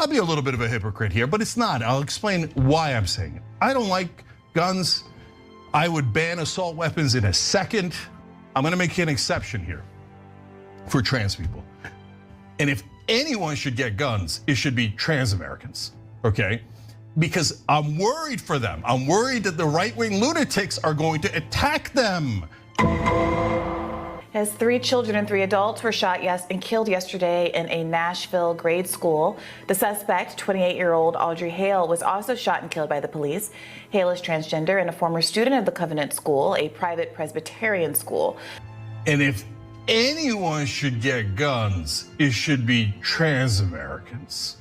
I'll be a little bit of a hypocrite here, but it's not. I'll explain why I'm saying it. I don't like guns. I would ban assault weapons in a second. I'm gonna make an exception here for trans people. And if anyone should get guns, it should be trans Americans, okay? Because I'm worried for them. I'm worried that the right-wing lunatics are going to attack them. As 3 children and 3 adults were shot and killed yesterday in a Nashville grade school. The suspect, 28-year-old Audrey Hale, was also shot and killed by the police. Hale is transgender and a former student of the Covenant School, a private Presbyterian school. And if anyone should get guns, it should be trans Americans.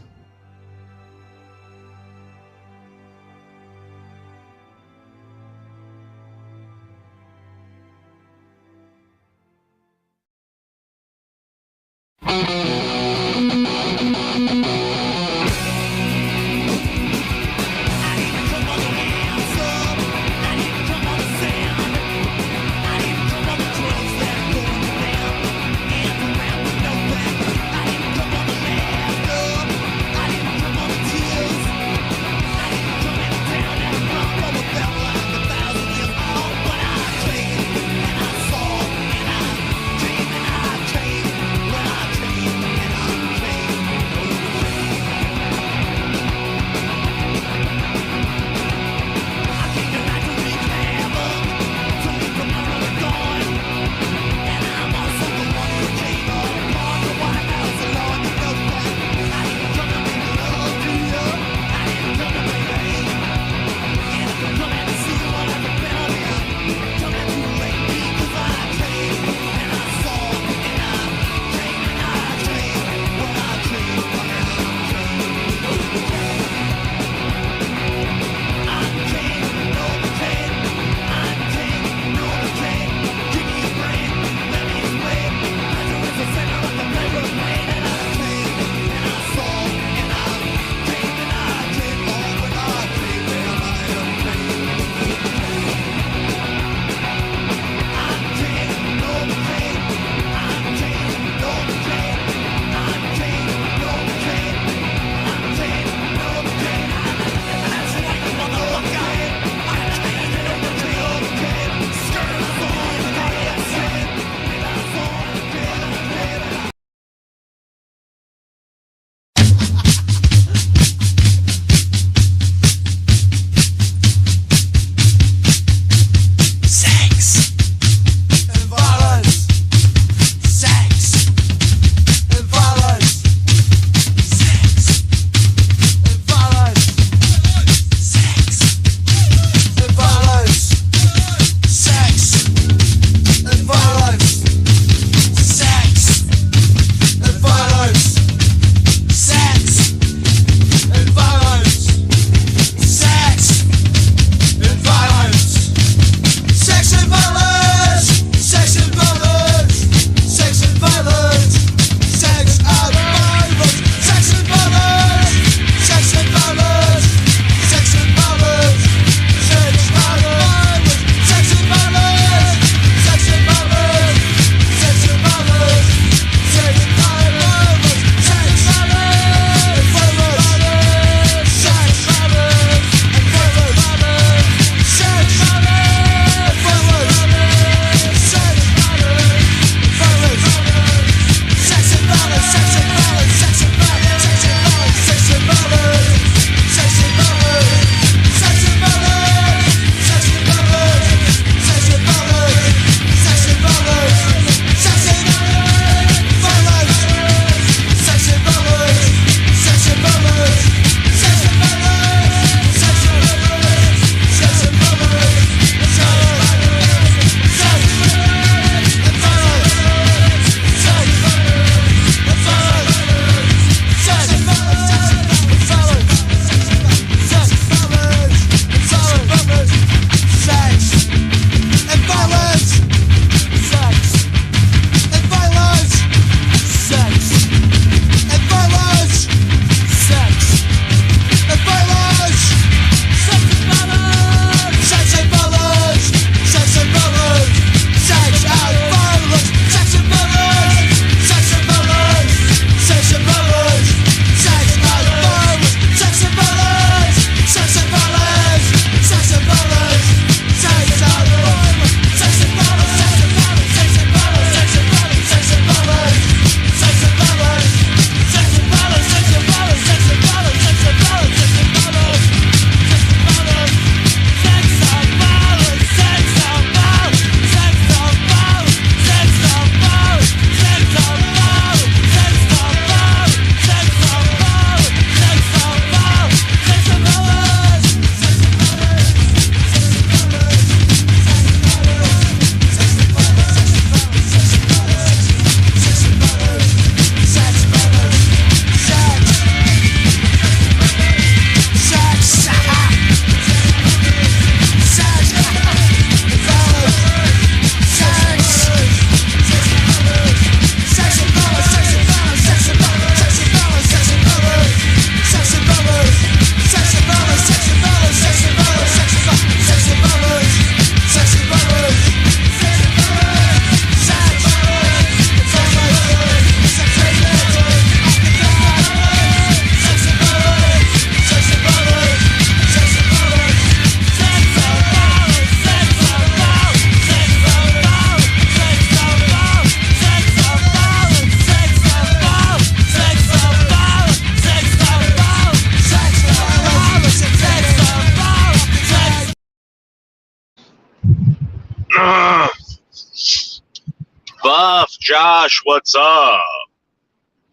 Buff, Josh, what's up?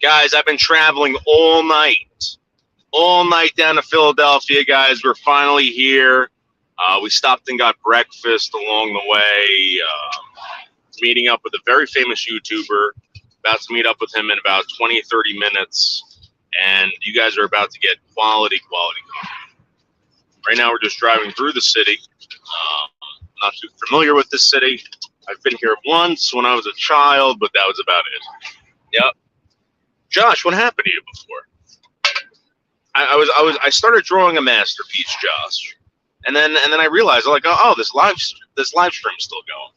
Guys, I've been traveling all night down to Philadelphia, guys. We're finally here. We stopped and got breakfast along the way, meeting up with a very famous YouTuber. About to meet up with him in about 20, 30 minutes. And you guys are about to get quality content. Right now, we're just driving through the city. Not too familiar with this city. I've been here once when I was a child, but that was about it. Yep. Josh, what happened to you before? I started drawing a masterpiece, Josh, and then I realized I'm like, oh, this live stream's still going.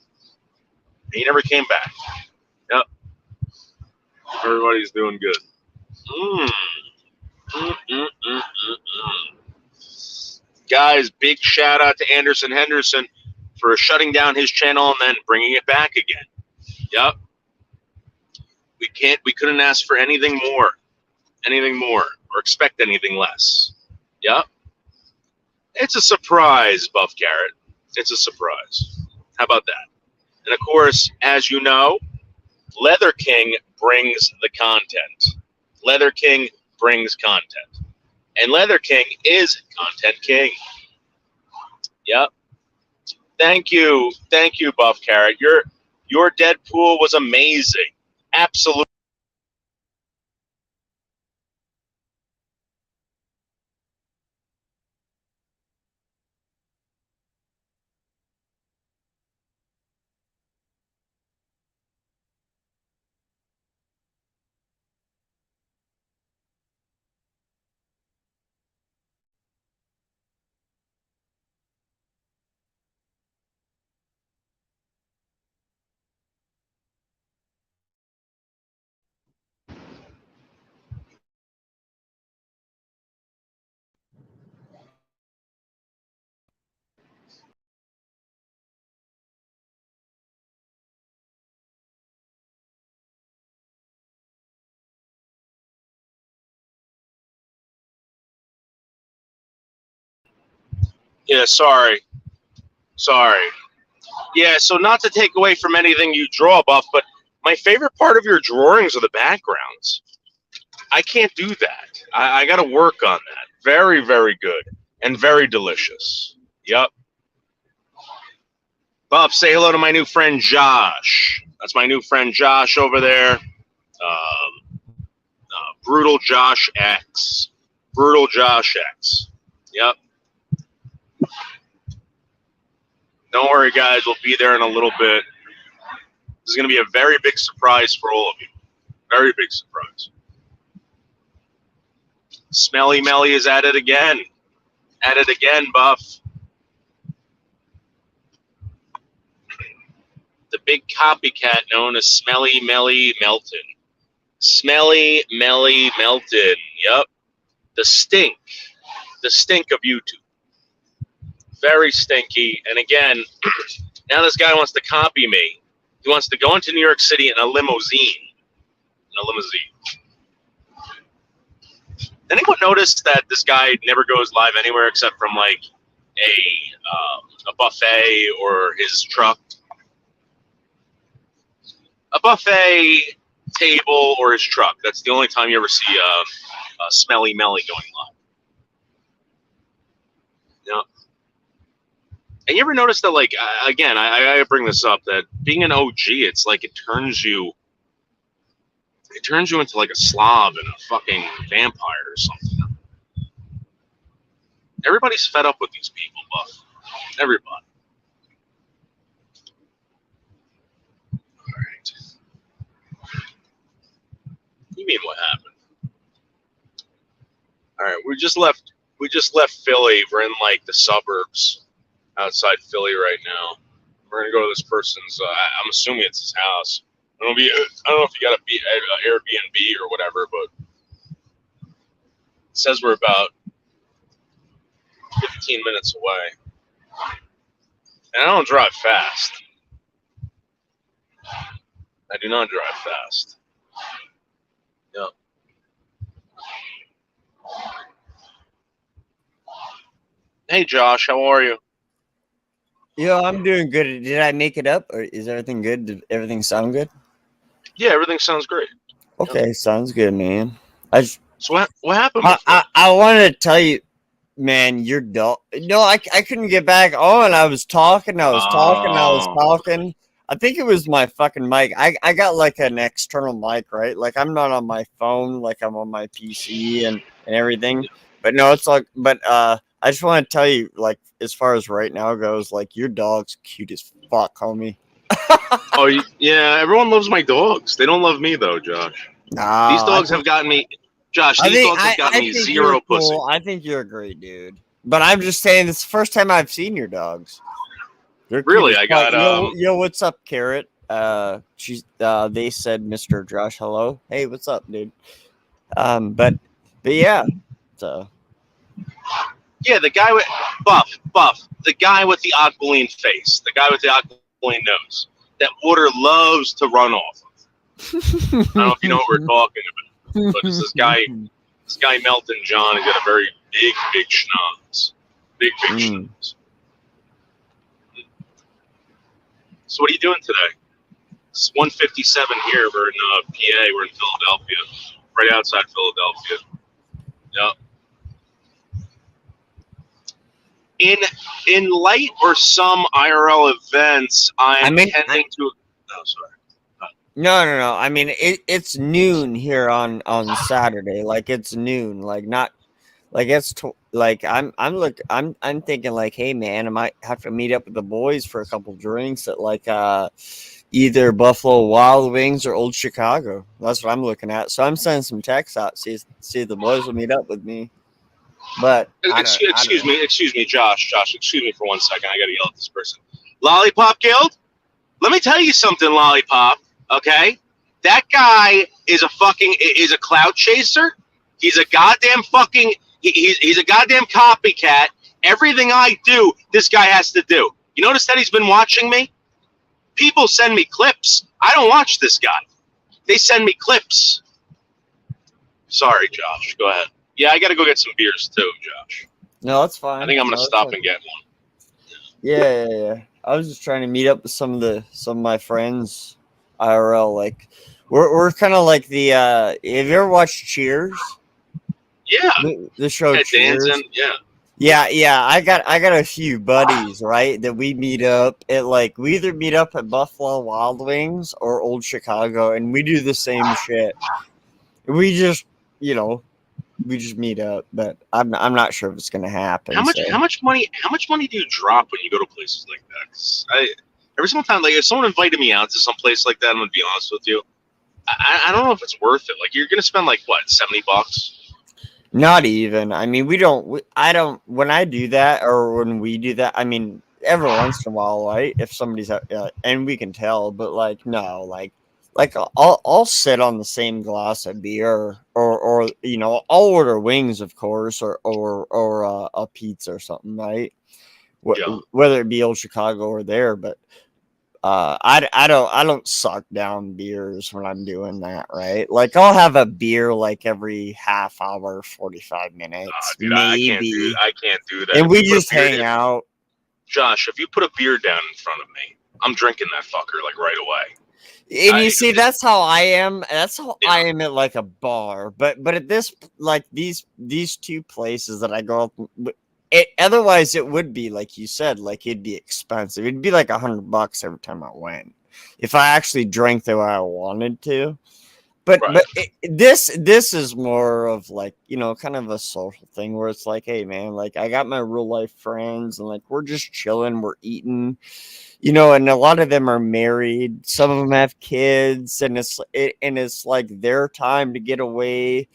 And he never came back. Yep. Everybody's doing good. Guys, big shout out to Anderson Henderson for shutting down his channel and then bringing it back again. Yep. We couldn't ask for anything more, or expect anything less. Yep. It's a surprise, Buff Garrett. It's a surprise. How about that? And of course, as you know, Leather King brings the content. Leather King brings content. And Leather King is Content King. Yep. Thank you, Buff Carrot. Your Deadpool was amazing. Absolutely. Yeah, sorry. Yeah, so not to take away from anything you draw, Buff, but my favorite part of your drawings are the backgrounds. I can't do that. I got to work on that. Very, very good and very delicious. Yep. Buff, say hello to my new friend Josh. That's my new friend Josh over there. Brutal Josh X. Brutal Josh X. Yep. Don't worry, guys. We'll be there in a little bit. This is going to be a very big surprise for all of you. Very big surprise. Smelly Melly is at it again. At it again, Buff. The big copycat known as Smelly Melly Melton. Smelly Melly Melton. Yep. The stink of YouTube. Very stinky. And again, now this guy wants to copy me. He wants to go into New York City in a limousine. Anyone notice that this guy never goes live anywhere except from like a buffet or his truck? A buffet table or his truck. That's the only time you ever see a Smelly Melly going live. You know? And you ever notice that, like, again, I bring this up, that being an OG, it's like it turns you into like a slob and a fucking vampire or something. Everybody's fed up with these people, Buff. Everybody. All right. You mean what happened? All right, we just left Philly. We're in like the suburbs outside Philly right now. We're gonna go to this person's. I'm assuming it's his house. I don't know if you got a Airbnb or whatever, but it says we're about 15 minutes away. And I don't drive fast. I do not drive fast. Yep. Hey Josh, how are you? I'm doing good. Did I make it up, or is everything good? Did everything sound good? Yeah, everything sounds great. Okay, sounds good, man. I just, So what happened before? I wanted to tell you, man, your dog. No, I couldn't get back on. I was talking. I was talking. I was Oh, talking. I think it was my fucking mic. I got like an external mic, right? Like I'm not on my phone. Like I'm on my PC and everything. But no, it's like. But I just want to tell you, like, as far as right now goes, like your dog's cute as fuck, homie. oh yeah. Everyone loves my dogs. They don't love me though, Josh. These Nah, dogs have gotten me. Josh, I these think dogs have gotten me think you're zero pussy. cool. I think you're a great dude. But I'm just saying, it's the first time I've seen your dogs. They're cute Really, as I fuck. got Yo, what's up, Carrot? She's they said Mr. Josh, hello. Hey, what's up, dude? But yeah. So yeah, the guy with buff, the guy with the aquiline face, the guy with the aquiline nose. That water loves to run off of. I don't know if you know what we're talking about, but it's this guy Melton John. He's got a very big schnoz, big schnoz. So what are you doing today? It's 1:57 here. We're in PA. We're in Philadelphia, right outside Philadelphia. Yep. In light or some IRL events, I'm tending to. Oh, sorry. No. I mean, it's noon here on Saturday. Like it's noon. Like not like like I'm thinking like, hey man, I might have to meet up with the boys for a couple drinks at like either Buffalo Wild Wings or Old Chicago. That's what I'm looking at. So I'm sending some texts out. See if the boys will meet up with me. But Excuse me, Josh, excuse me for 1 second. I gotta yell at this person. Lollipop Guild? Let me tell you something, Lollipop. Okay? That guy is a cloud chaser. He's a goddamn he's a goddamn copycat. Everything I do, this guy has to do. You notice that he's been watching me? People send me clips. I don't watch this guy. They send me clips. Sorry, Josh. Go ahead. Yeah, I got to go get some beers too, Josh. No, that's fine. I think I'm going to stop and get one. Yeah. I was just trying to meet up with some of my friends IRL. Like we're kind of like the have you ever watched Cheers? Yeah. The show Cheers. Dancing, yeah. Yeah. I got a few buddies, right, that we meet up at like we either meet up at Buffalo Wild Wings or Old Chicago, and we do the same shit. We just meet up, but I'm not sure if it's gonna happen. How much money do you drop when you go to places like that? 'Cause every single time, like if someone invited me out to some place like that, I'm gonna be honest with you, I don't know if it's worth it. Like you're gonna spend like what, $70? Not even. I mean, I don't. When I do that, or when we do that, I mean, every once in a while, right? If somebody's and we can tell, but like no, like I'll sit on the same glass of beer, or I'll order wings, of course, or a pizza or something, right? Yeah. Whether it be Old Chicago or there, but I don't suck down beers when I'm doing that, right? Like I'll have a beer like every half hour, 45 minutes, Dude, maybe. I can't do that. And we just hang out. Josh, if you put a beer down in front of me, I'm drinking that fucker like right away. And you see, that's how I am. That's how I am at like a bar. But at this, like these two places that I go up, otherwise it would be like you said, like it'd be expensive. It'd be like $100 every time I went if I actually drank the way I wanted to. But this is more of like kind of a social thing where it's like, hey man, like I got my real life friends and like we're just chilling, we're eating, and a lot of them are married, some of them have kids, and it's like their time to get away.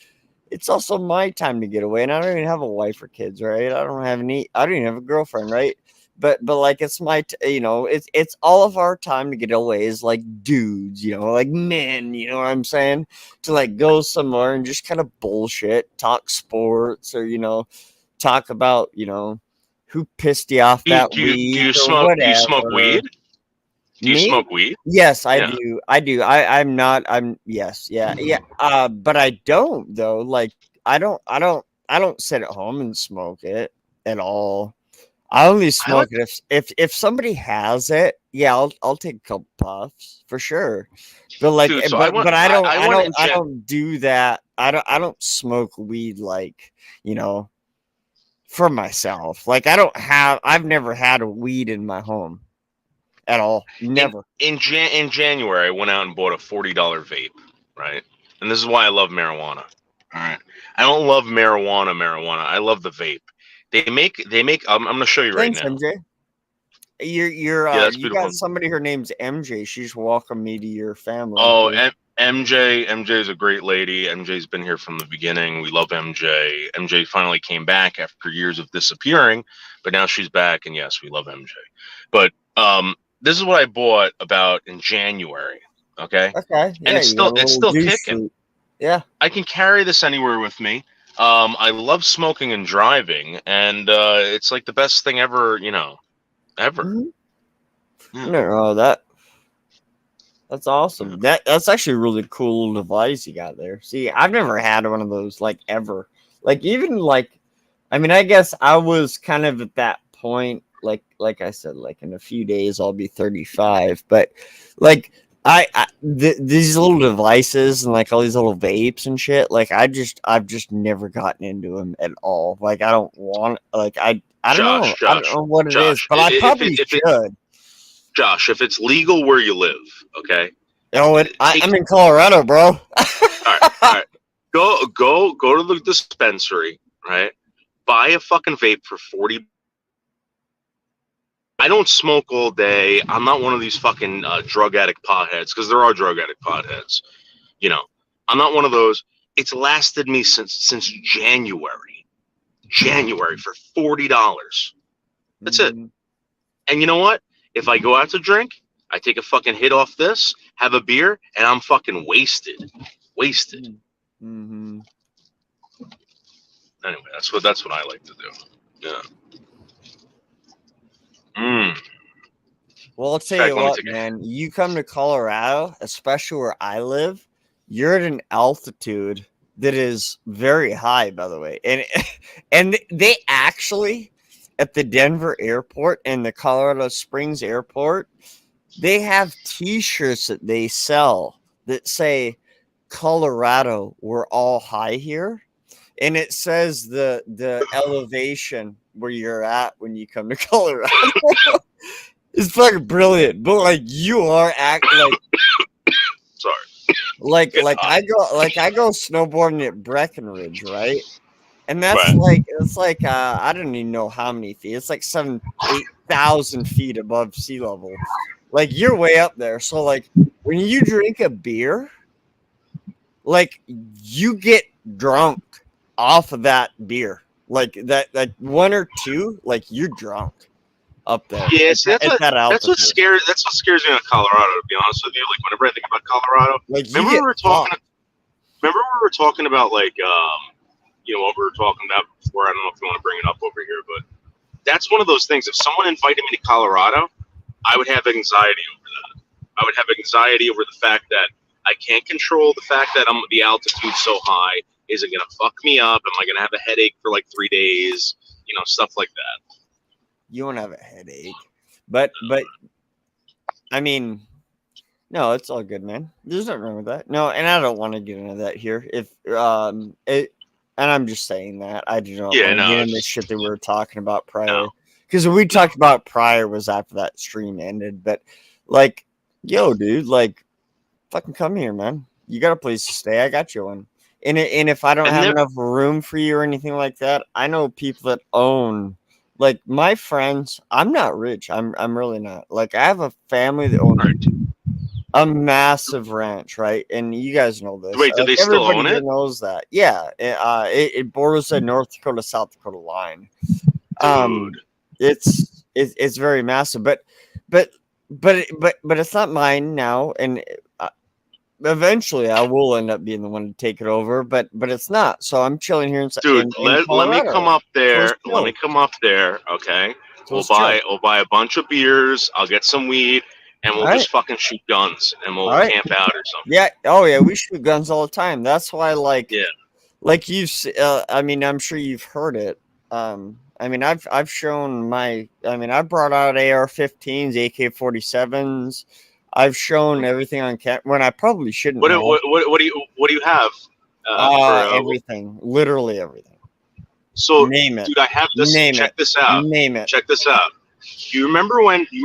It's also my time to get away, and I don't even have a wife or kids, right? I don't even have a girlfriend, right? But like it's it's all of our time to get away as like dudes, like men, you know what I'm saying? To like go somewhere and just kind of bullshit, talk sports, or talk about who pissed you off that week. Do you smoke weed? Do you smoke weed? Yes, I do. I'm not. Yes, yeah. But I don't though. Like I don't sit at home and smoke it at all. I only smoke it if somebody has it. Yeah, I'll take a couple puffs for sure. But like, Dude, so but I I don't do that. I don't smoke weed like, you know, for myself. Like I've never had a weed in my home at all. Never. in January, I went out and bought a $40 vape, right? And this is why I love marijuana. All right, I don't love marijuana. I love the vape. They make. I'm gonna show you right Thanks, now. MJ. Yeah, that's You got beautiful. somebody. Her name's MJ. She's welcomed me to your family. Oh, Okay? MJ is a great lady. MJ's been here from the beginning. We love MJ. MJ finally came back after years of disappearing, but now she's back, and yes, we love MJ. But this is what I bought about in January. Okay, Okay. and Yeah, you got a it's little still douche kicking. fruit. Yeah. I can carry this anywhere with me. I love smoking and driving, and it's like the best thing ever. You know, ever. Mhm. Yeah. No, that's awesome. That's actually a really cool device you got there. See, I've never had one of those like ever. Like even like, I mean, I guess I was kind of at that point. Like I said, like in a few days I'll be 35. But like these little devices and like all these little vapes and shit. Like I've just never gotten into them at all. Like I don't want. Like I don't know. I don't know what it is, but I probably should. Josh, if it's legal where you live, okay. Oh, I'm in Colorado, bro. All right. Go to the dispensary, right? Buy a fucking vape for $40. I don't smoke all day. I'm not one of these fucking drug addict potheads, because there are drug addict potheads. You know, I'm not one of those. It's lasted me since January. January for $40. That's it. And you know what? If I go out to drink, I take a fucking hit off this, have a beer, and I'm fucking wasted. Wasted. Mm-hmm. Anyway, that's what I like to do. Yeah. Well, I'll tell you what, man. You come to Colorado, especially where I live, you're at an altitude that is very high, by the way. And they actually at the Denver airport and the Colorado Springs airport, they have T-shirts that they sell that say Colorado, we're all high here. And it says the elevation where you're at when you come to Colorado. It's fucking brilliant. But like you are acting like sorry. Like I go snowboarding at Breckenridge, right? And that's right. It's like I don't even know how many feet. It's like 8,000 feet above sea level. Like you're way up there. So like when you drink a beer, like you get drunk off of that beer. Like that one or two, like you're drunk up there. Yeah, see, that's what scares me about Colorado, to be honest with you. Like whenever I think about Colorado, like remember we were talking about like what we were talking about before. I don't know if you want to bring it up over here, but that's one of those things. If someone invited me to Colorado, I would have anxiety over that. I would have anxiety over the fact that I can't control the fact that the altitude's so high. Is it gonna fuck me up? Am I gonna have a headache for like 3 days? Stuff like that. You won't have a headache, but I mean, no, it's all good, man. There's nothing wrong with that. No, and I don't want to get into that here. And I'm just saying that I do not want to get into shit that we were talking about prior, because we talked about prior was after that stream ended. But like, yo, dude, like, fucking come here, man. You got a place to stay. I got you one. And if I don't have enough room for you or anything like that, I know people that own. Like my friends, I'm not rich. I'm really not. Like I have a family that owns a massive ranch, right? And you guys know this. Wait, do they still own it? Knows that. Yeah, it borders the North Dakota South Dakota line. It's very massive, but it's not mine now, and eventually I will end up being the one to take it over, but it's not. So I'm chilling here Dude, let me come up there. Let me come up there, okay? We'll buy a bunch of beers, I'll get some weed, and we'll just fucking shoot guns and we'll camp out or something. Yeah, oh yeah, we shoot guns all the time. That's why like you I mean, I'm sure you've heard it. I mean, I've shown my. I mean, I brought out AR-15s, AK-47s. I've shown everything on camera when I probably shouldn't What have. what do you have? For Everything, literally everything. So, Name it. dude, I have this. Name Check it. this out. Name it. Check this out. You remember when those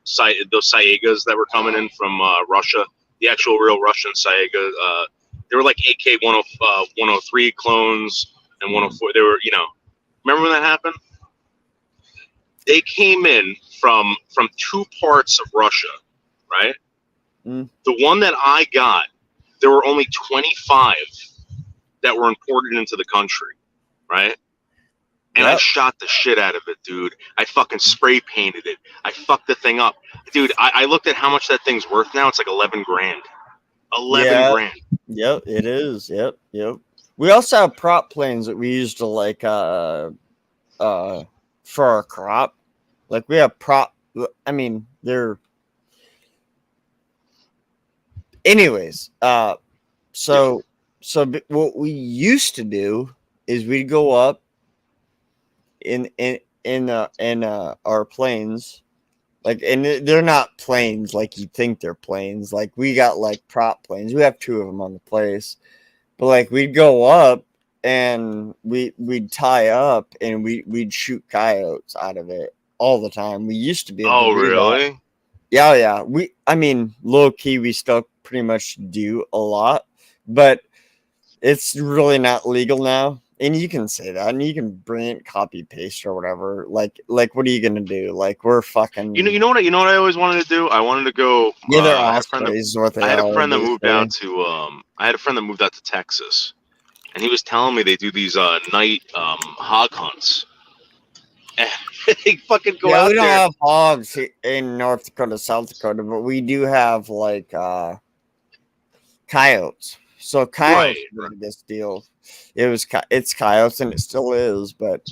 Saigas that were coming in from Russia, the actual real Russian Saiga, they were like AK 103 clones and 104. They were, remember when that happened? They came in from two parts of Russia, right? Mm. The one that I got, there were only 25 that were imported into the country, right? And I shot the shit out of it, dude. I fucking spray painted it. I fucked the thing up. Dude, I looked at how much that thing's worth now. It's like 11 grand. 11 grand. Yep, it is. Yep. We also have prop planes that we use to like for our crop. Like we have prop. I mean, they're. Anyways, so what we used to do is we'd go up in our planes, like, and they're not planes like you think they're planes. Like we got like prop planes. We have two of them on the place, but like we'd go up and we'd tie up and we'd shoot coyotes out of it all the time. We used to be able to do really? that. Yeah. I mean, low key, we still pretty much do a lot, but it's really not legal now. And you can say that, and you can bring it, copy paste or whatever. Like, what are you gonna do? Like, we're fucking. You know what I always wanted to do? I wanted to go. Yeah, they're I had a friend that moved out to. I had a friend that moved out to Texas, and he was telling me they do these night hog hunts. They fucking go out we don't there. have hogs in North Dakota, South Dakota, but we do have like coyotes. So coyotes were this deal. It's coyotes and it still is, but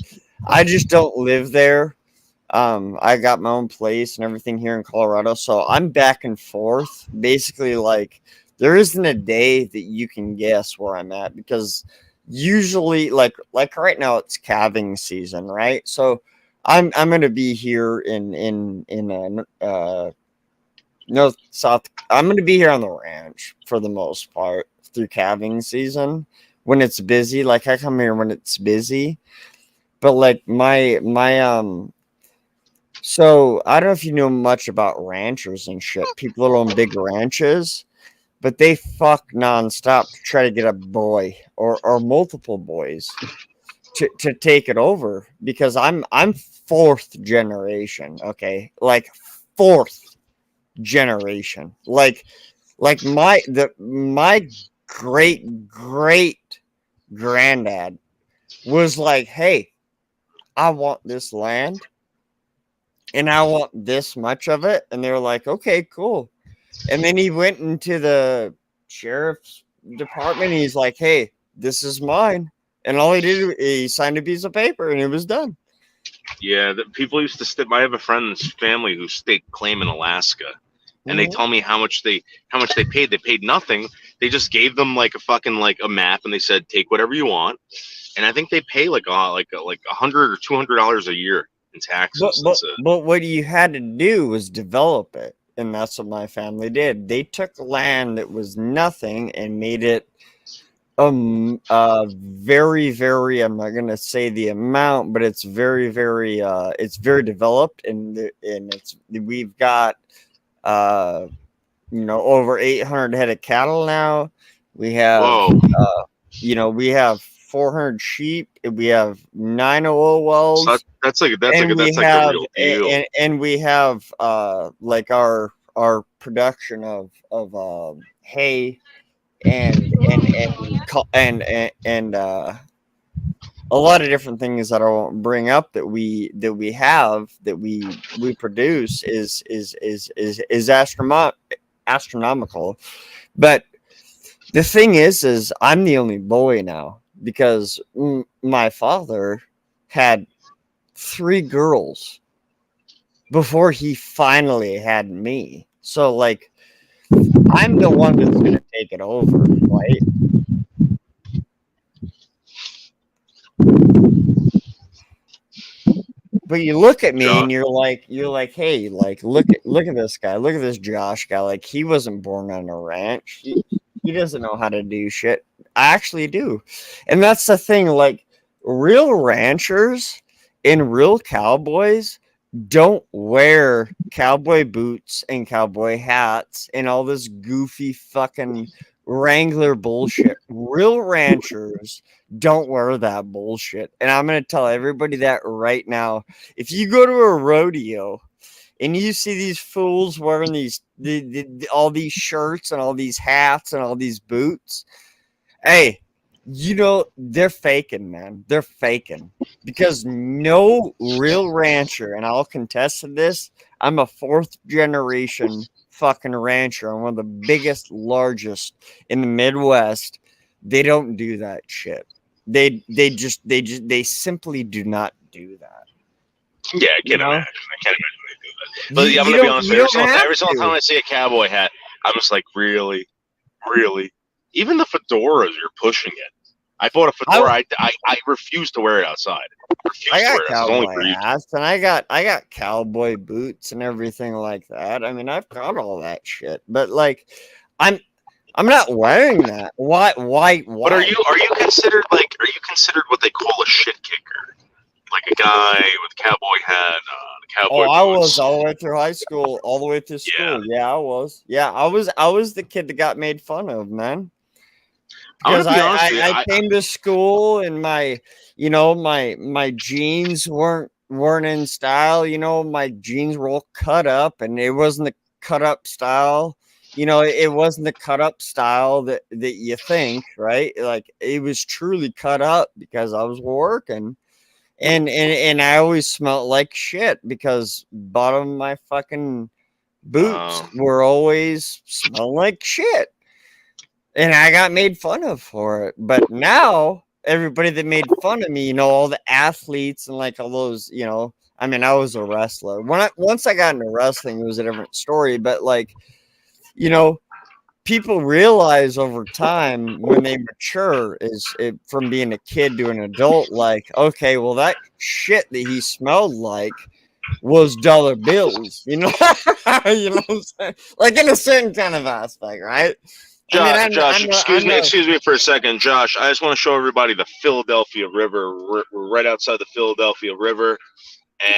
I just don't live there. I got my own place and everything here in Colorado, so I'm back and forth. Basically, like there isn't a day that you can guess where I'm at because usually, like right now, it's calving season, right? So I'm gonna be here in north south. I'm gonna be here on the ranch for the most part through calving season when it's busy. Like I come here when it's busy, but like my so I don't know if you know much about ranchers and shit. People that own big ranches, but they fuck nonstop to try to get a boy or multiple boys to take it over because I'm fourth generation, okay? Like fourth generation. Like my great granddad was like, "Hey, I want this land and I want this much of it." And they were like, "Okay, cool." And then he went into the sheriff's department and he's like, "Hey, this is mine." And all he did, he signed a piece of paper and it was done. Yeah, people used to I have a friend's family who staked claim in Alaska, and they tell me how much they paid. They paid nothing. They just gave them like a fucking like a map, and they said take whatever you want. And I think they pay like $100 or $200 a year in taxes. But what you had to do was develop it, and that's what my family did. They took land that was nothing and made it very, very, I'm not gonna say the amount, but it's very, very it's very developed, and we've got over 800 head of cattle now. We have we have 400 sheep, we have 9 oil wells. So that's like the real deal. And we have like our production of hay and a lot of different things that I won't bring up that we produce is astronomical. But the thing is I'm the only boy now because my father had 3 girls before he finally had me. So like I'm the one that's going to take it over, right? But you look at me Josh. and you're like, hey, like look at this guy, look at this Josh guy. Like he wasn't born on a ranch. He doesn't know how to do shit. I actually do, and that's the thing. Like real ranchers and real cowboys don't wear cowboy boots and cowboy hats and all this goofy fucking Wrangler bullshit. Real ranchers don't wear that bullshit. And I'm going to tell everybody that right now. If you go to a rodeo and you see these fools wearing all these shirts and all these hats and all these boots, hey, you know, they're faking, man. They're faking. Because no real rancher, and I'll contest to this, I'm a 4th generation fucking rancher. I'm one of the biggest, largest in the Midwest. They don't do that shit. They simply do not do that. Yeah, I can't imagine. I can't imagine they do that. But I'm gonna be honest with you. Every single time I see a cowboy hat, I'm just like, really? Even the fedoras, you're pushing it. I bought a fedora. I refuse to wear it outside. I got cowboy hats and I got cowboy boots and everything like that. I mean, I've got all that shit, but like, I'm not wearing that. Why? But are you considered what they call a shit kicker? Like a guy with a cowboy hat, cowboy boots. I was all the way through high school, all the way through school. Yeah, I was. Yeah, I was the kid that got made fun of, man. Because I came to school and my jeans weren't in style. You know, my jeans were all cut up, and it wasn't the cut up style. You know, it wasn't the cut up style that you think, right? Like it was truly cut up because I was working. And I always smelled like shit because bottom of my fucking boots were always smelling like shit. And I got made fun of for it. But now everybody that made fun of me, you know, all the athletes and like all those, you know, I mean, I was a wrestler. Once I got into wrestling, it was a different story. But like, you know, people realize over time when they mature from being a kid to an adult, like, okay, well, that shit that he smelled like was dollar bills, you know, you know what I'm saying? Like in a certain kind of aspect, right? Josh, excuse me for a second, Josh. I just want to show everybody the Philadelphia River. We're right outside the Philadelphia River,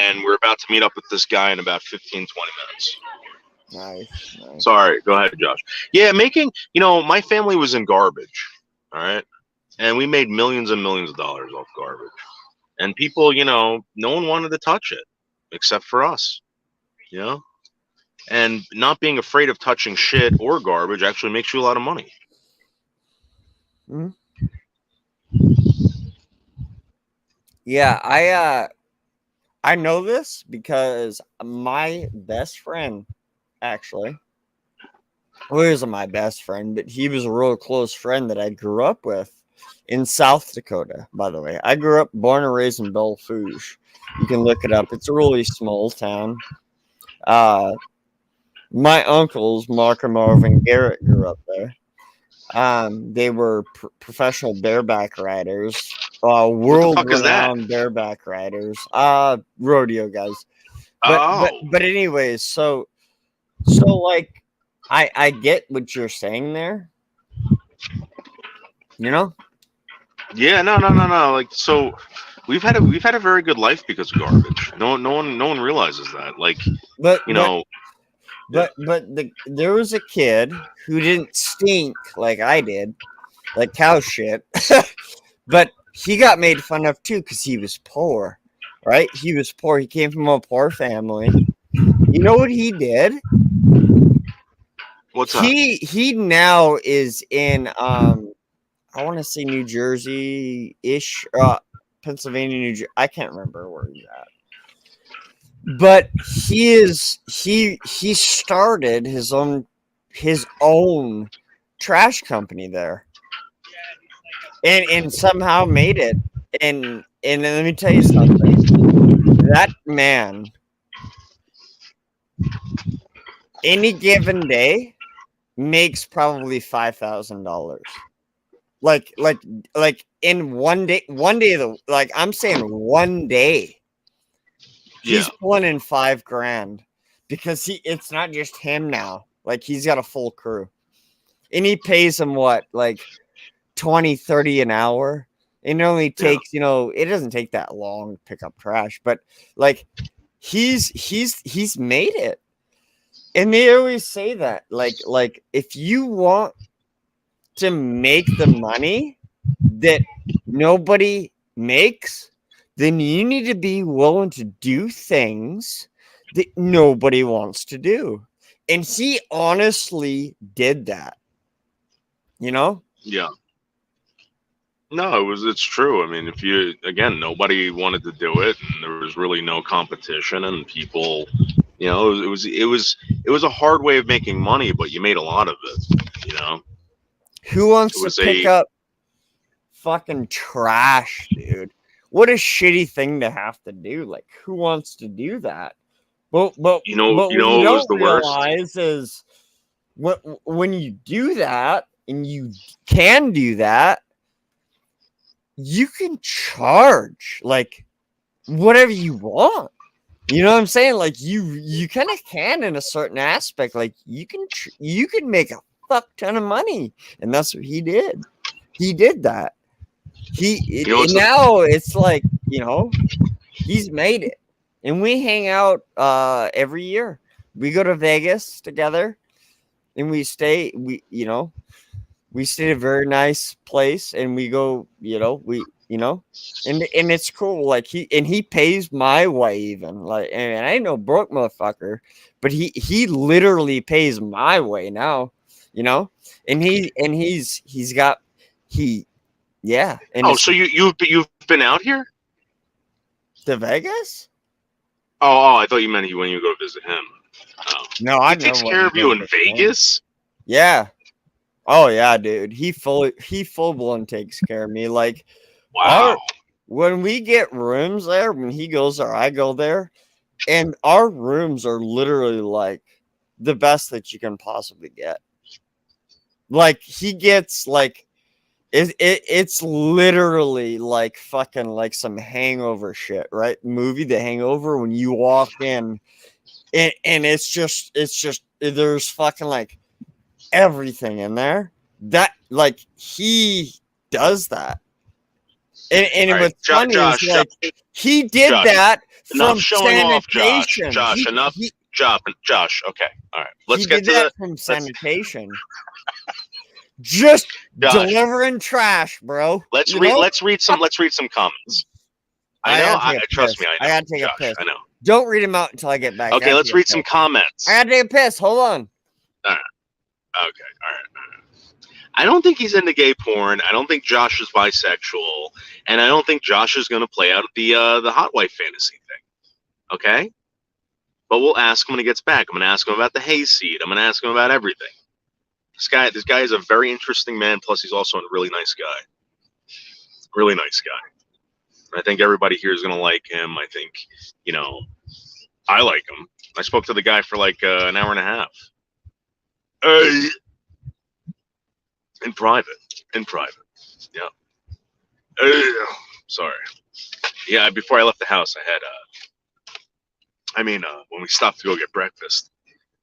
and we're about to meet up with this guy in about 15, 20 minutes. Nice. Sorry, go ahead, Josh. Yeah, my family was in garbage, all right? And we made millions and millions of dollars off garbage. And people, you know, no one wanted to touch it except for us, you know? And not being afraid of touching shit or garbage actually makes you a lot of money. Mm-hmm. Yeah, I know this because my best friend, actually, well, he wasn't my best friend, but he was a real close friend that I grew up with in South Dakota, by the way. I grew up, born and raised in Belle Fourche. You can look it up. It's a really small town. My uncles, Mark and Marvin Garrett, grew up there. They were professional bareback riders, world-renowned bareback riders, rodeo guys. But anyways, so like, I get what you're saying there. You know? Yeah, no. Like, so we've had a very good life because of garbage. No one realizes that. Like, there was a kid who didn't stink like I did, like cow shit, but he got made fun of too because he was poor, right? He was poor. He came from a poor family. You know what he did? What's up? He now is in I want to say New Jersey-ish, Pennsylvania, New Jersey. I can't remember where he's at. But he started his own trash company there, and somehow made it. And let me tell you something. That man, any given day, makes probably $5,000. Like in one day, I'm saying one day. He's pulling in $5,000 because it's not just him now. Like, he's got a full crew. And he pays them what, like 20, 30 an hour. And it only takes, it doesn't take that long to pick up trash, but like he's made it. And they always say that, like if you want to make the money that nobody makes, then you need to be willing to do things that nobody wants to do. And he honestly did that. Yeah. No, it's true. I mean, nobody wanted to do it, and there was really no competition, and people, it was a hard way of making money, but you made a lot of it, Who wants to pick up fucking trash, dude? What a shitty thing to have to do. Like, who wants to do that? But what you was the realize is when you do that, and you can do that, you can charge like whatever you want. You know what I'm saying? Like you kind of can in a certain aspect. Like you can make a fuck ton of money, and that's what he did. He did that. Now it's like he's made it, and we hang out every year. We go to Vegas together, and we stay. We stay at a very nice place, and we go, and it's cool. Like he pays my way even, like, and I ain't no broke motherfucker, but he literally pays my way now, and he's got. And so you've been out here to Vegas? Oh, I thought you meant when you go visit him. Oh. No, he takes care of you in Vegas. Yeah. Oh yeah, dude. He full blown takes care of me. Like, wow. When we get rooms there, when he goes there, I go there, and our rooms are literally like the best that you can possibly get. Like he gets like it's literally like fucking like some Hangover shit, right? Movie The Hangover, when you walk in, and it's just there's fucking like everything in there. That like he does that, and right, what's funny is like he did that from sanitation. Josh, enough. Josh, okay, all right. Let's get to that from sanitation. Just delivering trash, bro. Let's read some comments. Trust me. I gotta take a piss. I know. Don't read them out until I get back. Okay, let's read some comments. I gotta take a piss. Hold on. All right. Okay. All right. I don't think he's into gay porn. I don't think Josh is bisexual, and I don't think Josh is going to play out the hot wife fantasy thing. Okay. But we'll ask him when he gets back. I'm going to ask him about the hayseed. I'm going to ask him about everything. This guy is a very interesting man. Plus, he's also a really nice guy. Really nice guy. I think everybody here is going to like him. I think, I like him. I spoke to the guy for like an hour and a half. In private. Yeah. Sorry. Yeah, before I left the house, I had, when we stopped to go get breakfast,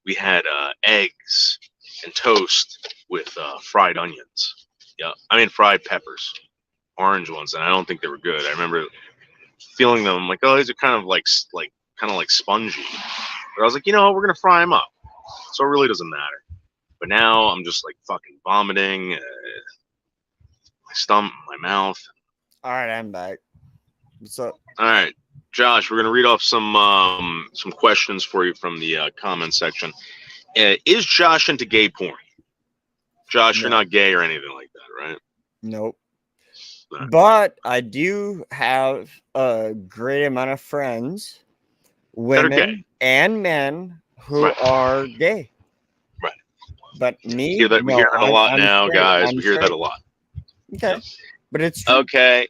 we had eggs and toast with fried onions. Yeah, fried peppers, orange ones, and I don't think they were good. I remember feeling them. I'm like, oh, these are kind of like spongy. But I was like, we're gonna fry them up, so it really doesn't matter. But now I'm just like fucking vomiting, my stomach, my mouth. All right, I'm back. What's up? All right, Josh, we're gonna read off some questions for you from the comment section. Is Josh into gay porn? Josh, You're not gay or anything like that, right? Nope. Right. But I do have a great amount of friends, women and men, who are gay. Right. But me, we hear that a lot now, guys. We hear that a lot. Okay. Yeah. But it's true. Okay.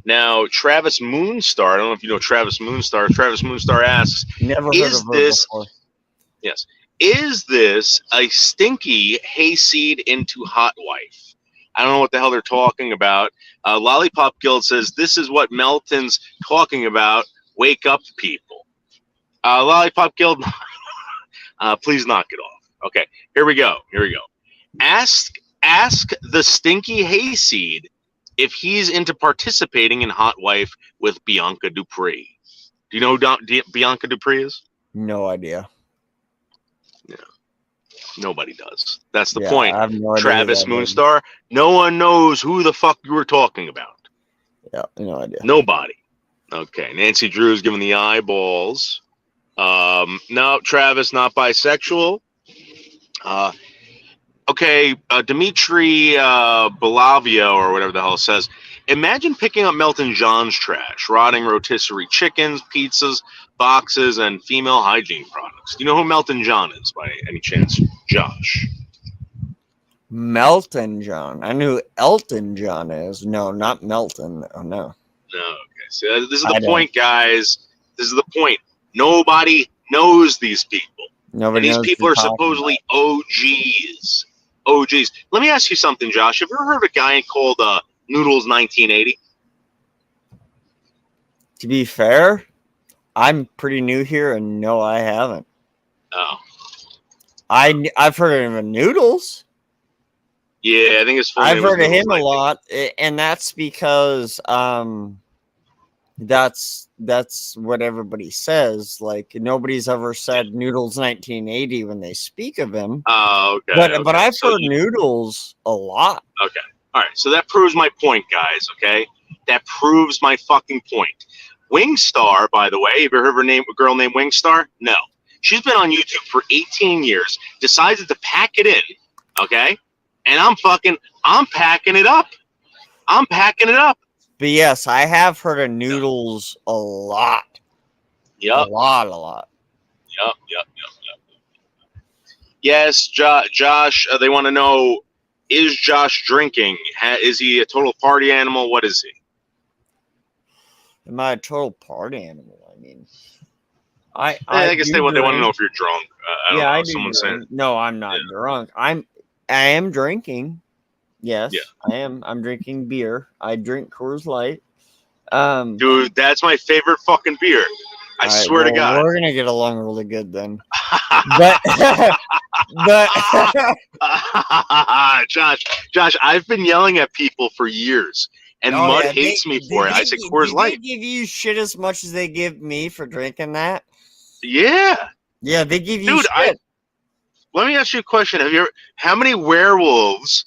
Now, Travis Moonstar, I don't know if you know Travis Moonstar. Travis Moonstar asks, never heard of her before. Yes. Is this a stinky hayseed into hot wife? I don't know what the hell they're talking about. Lollipop Guild says, this is what Melton's talking about. Wake up, people. Lollipop Guild, please knock it off. Okay, here we go. Ask the stinky hayseed if he's into participating in Hot Wife with Bianca Dupree. Do you know who Bianca Dupree is? No idea. Yeah, nobody does. That's the Yeah, point. I have no idea. Travis Moonstar, no one knows who the fuck you were talking about. Yeah, no idea. Nobody. Okay, Nancy Drew's giving the eyeballs. No, Travis, not bisexual. Okay, Dimitri Belavio, or whatever the hell it says, imagine picking up Melton John's trash, rotting rotisserie chickens, pizzas, boxes, and female hygiene products. Do you know who Melton John is, by any chance, Josh? Melton John. I knew Elton John is. No, not Melton. Oh, no. No, okay. So this is the point, guys. This is the point. Nobody knows these people. Nobody and these knows people who are talking supposedly OGs. OGs. Let me ask you something, Josh. Have you ever heard of a guy called Noodles 1980? To be fair, I'm pretty new here, and no, I haven't. Oh. I've heard of Noodles. Yeah, I think it's full I've name was heard of him Noodles a lot, and that's because that's what everybody says. Like, nobody's ever said Noodles 1980 when they speak of him. Oh, okay. But I've heard Noodles a lot. Okay. All right. So that proves my point, guys. Okay. That proves my fucking point. Wingstar, by the way, have you heard of a girl named Wingstar? No. She's been on YouTube for 18 years, decided to pack it in. Okay. And I'm packing it up. I'm packing it up. But yes, I have heard of Noodles a lot. Yep. A lot. Yep. Yes, Josh, they want to know, is Josh drinking? Is he a total party animal? What is he? Am I a total party animal? I mean, I guess they want to know if you're drunk. I do. No, I'm not drunk. I am drinking. Yes, I am. I'm drinking beer. I drink Coors Light. Dude, that's my favorite fucking beer. I swear to God. We're gonna get along really good then. but Josh, I've been yelling at people for years, and Mud hates me for it. I said Coors Light. They give you shit as much as they give me for drinking that. Yeah. Yeah, they give you shit. Let me ask you a question. How many werewolves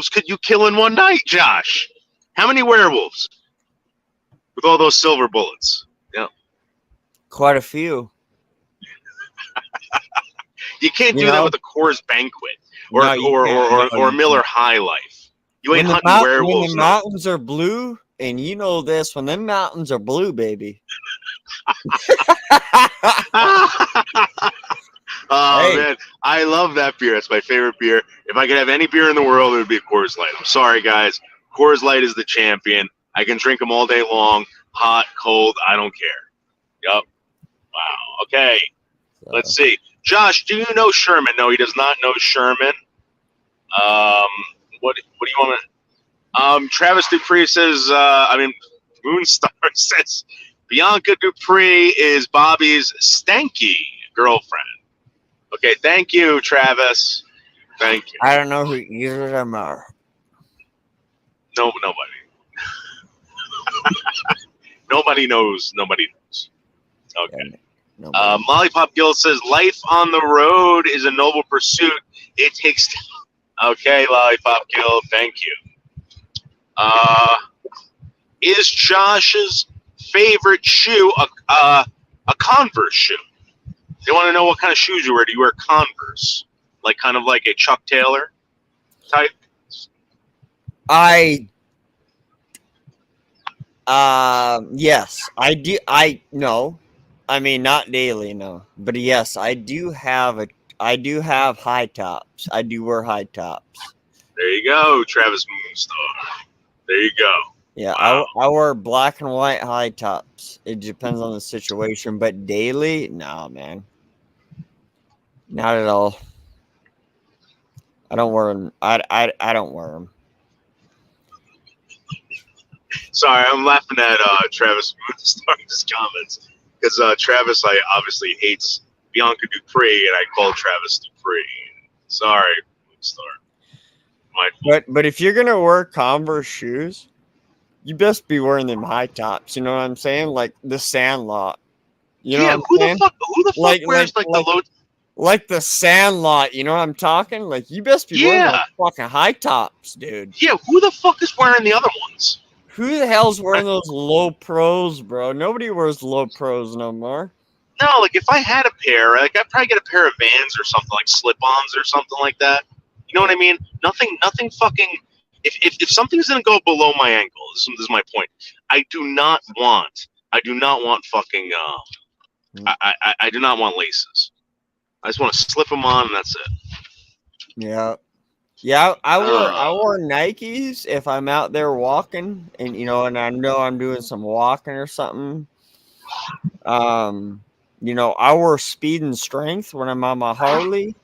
could you kill in one night, Josh? How many werewolves? With all those silver bullets. Yeah. Quite a few. You can't do that with a Coors Banquet or Miller High Life. You ain't hunting werewolves. When the mountains are blue, and you know this, when them mountains are blue, baby. Oh, man. I love that beer. It's my favorite beer. If I could have any beer in the world, it would be a Coors Light. I'm sorry, guys. Coors Light is the champion. I can drink them all day long. Hot, cold, I don't care. Yep. Wow. Okay. Let's see. Josh, do you know Sherman? No, he does not know Sherman. What do you want to... Travis Dupree says, Moonstar says, Bianca Dupree is Bobby's stanky girlfriend. Okay, thank you, Travis. Thank you. I don't know who either of them are. No, nobody. Nobody knows. Okay. Lollipop Gill says, life on the road is a noble pursuit. It takes... Okay, Lollipop Gill, thank you. Is Josh's favorite shoe a Converse shoe? They want to know what kind of shoes you wear. Do you wear Converse? Kind of like a Chuck Taylor type? Yes, I do. No. I mean, not daily, no. But yes, I do have high tops. I do wear high tops. There you go, Travis Moonstar. There you go. Yeah, wow. I wear black and white high tops. It depends on the situation, but daily, no, man. Not at all. I don't wear them. I don't wear them. Sorry, I'm laughing at Travis Moonstar's comments because Travis, I obviously hates Bianca Dupree, and I called Travis Dupree. Sorry, Star. My fault. But if you're gonna wear Converse shoes, you best be wearing them high tops. You know what I'm saying? Like the Sandlot. You know Yeah, what I'm saying? who the fuck wears the low? Like the Sandlot. You know what I'm talking? Like you best be wearing those fucking high tops, dude. Yeah, who the fuck is wearing the other ones? Who the hell's wearing those low pros, bro? Nobody wears low pros no more. No, like if I had a pair, like I'd probably get a pair of Vans or something, like slip-ons or something like that. You know what I mean? Nothing fucking. If something's gonna go below my ankle, this is my point. I do not want fucking. I do not want laces. I just want to slip them on, and that's it. Yeah. Yeah, I wore Nikes if I'm out there walking, and and I know I'm doing some walking or something. I wore Speed and Strength when I'm on my Harley,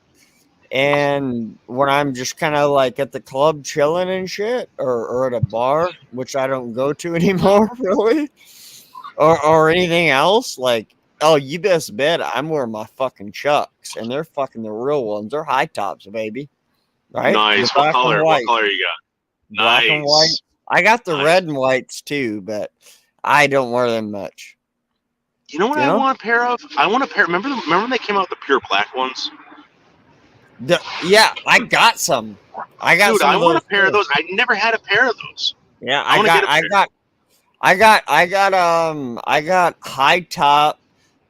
and when I'm just kind of like at the club chilling and shit, or at a bar, which I don't go to anymore, really, or anything else. Like, oh, you best bet I'm wearing my fucking Chucks, and they're fucking the real ones. They're high tops, baby. Right? Nice. What color? What color you got? Black Nice. and white. I got the red and whites too, but I don't wear them much. You know what I want a pair of? I want a pair. Remember when they came out with the pure black ones? Yeah, I got some. I got Dude, some. I want a pair of those. I never had a pair of those. Yeah, I got high top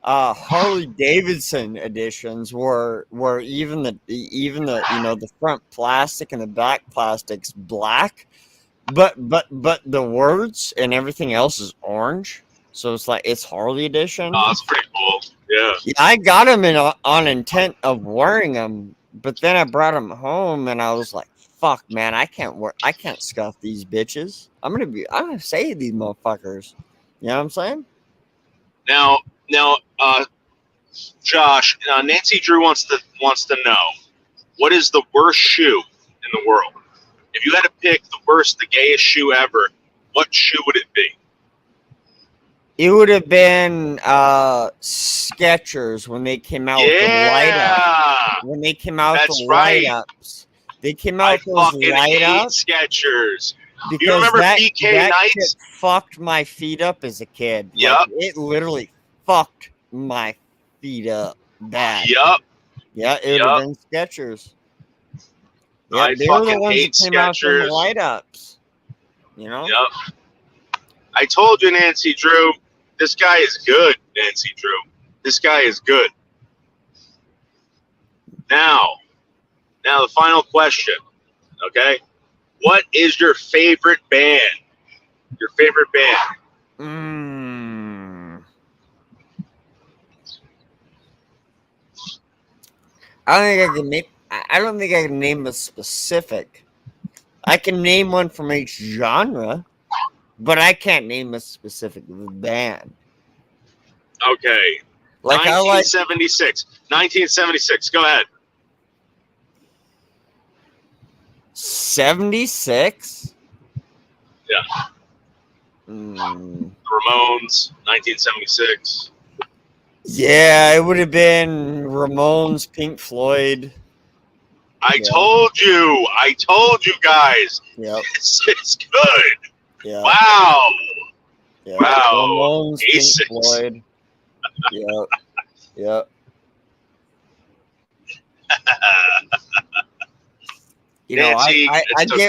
Harley Davidson editions where even the the front plastic and the back plastic's black, but the words and everything else is orange. So it's Harley edition. Oh, that's pretty cool. Yeah. I got them on intent of wearing them, but then I brought them home and I was like, "Fuck, man, I can't scuff these bitches. I'm gonna save these motherfuckers." You know what I'm saying? Now, Josh, Nancy Drew wants to know, what is the worst shoe in the world? If you had to pick the gayest shoe ever, what shoe would it be? It would have been Skechers when they came out with the light up. When they came out with the light ups. They came out with those light ups. Skechers. Because you remember BK Nights? Shit fucked my feet up as a kid. Yep. Like, it literally fucked my feet up bad. Yep. Yeah, it would have been Skechers. Yeah, I they were the fucking ones hate that came out with the Skechers. light ups. You know? Yep. I told you, Nancy Drew, this guy is good, Nancy Drew. This guy is good. Now the final question, okay? What is your favorite band? Your favorite band? I don't think I can name a specific. I can name one from each genre, but I can't name a specific band. Okay. Like 1976. 1976. Go ahead. 76? Yeah. Ramones, 1976. Yeah, it would have been Ramones, Pink Floyd. I told you guys. Yep. It's good. Yeah. Wow. Yeah. Wow. Ramones, Pink A6. Floyd. Yep. Yep. Nancy,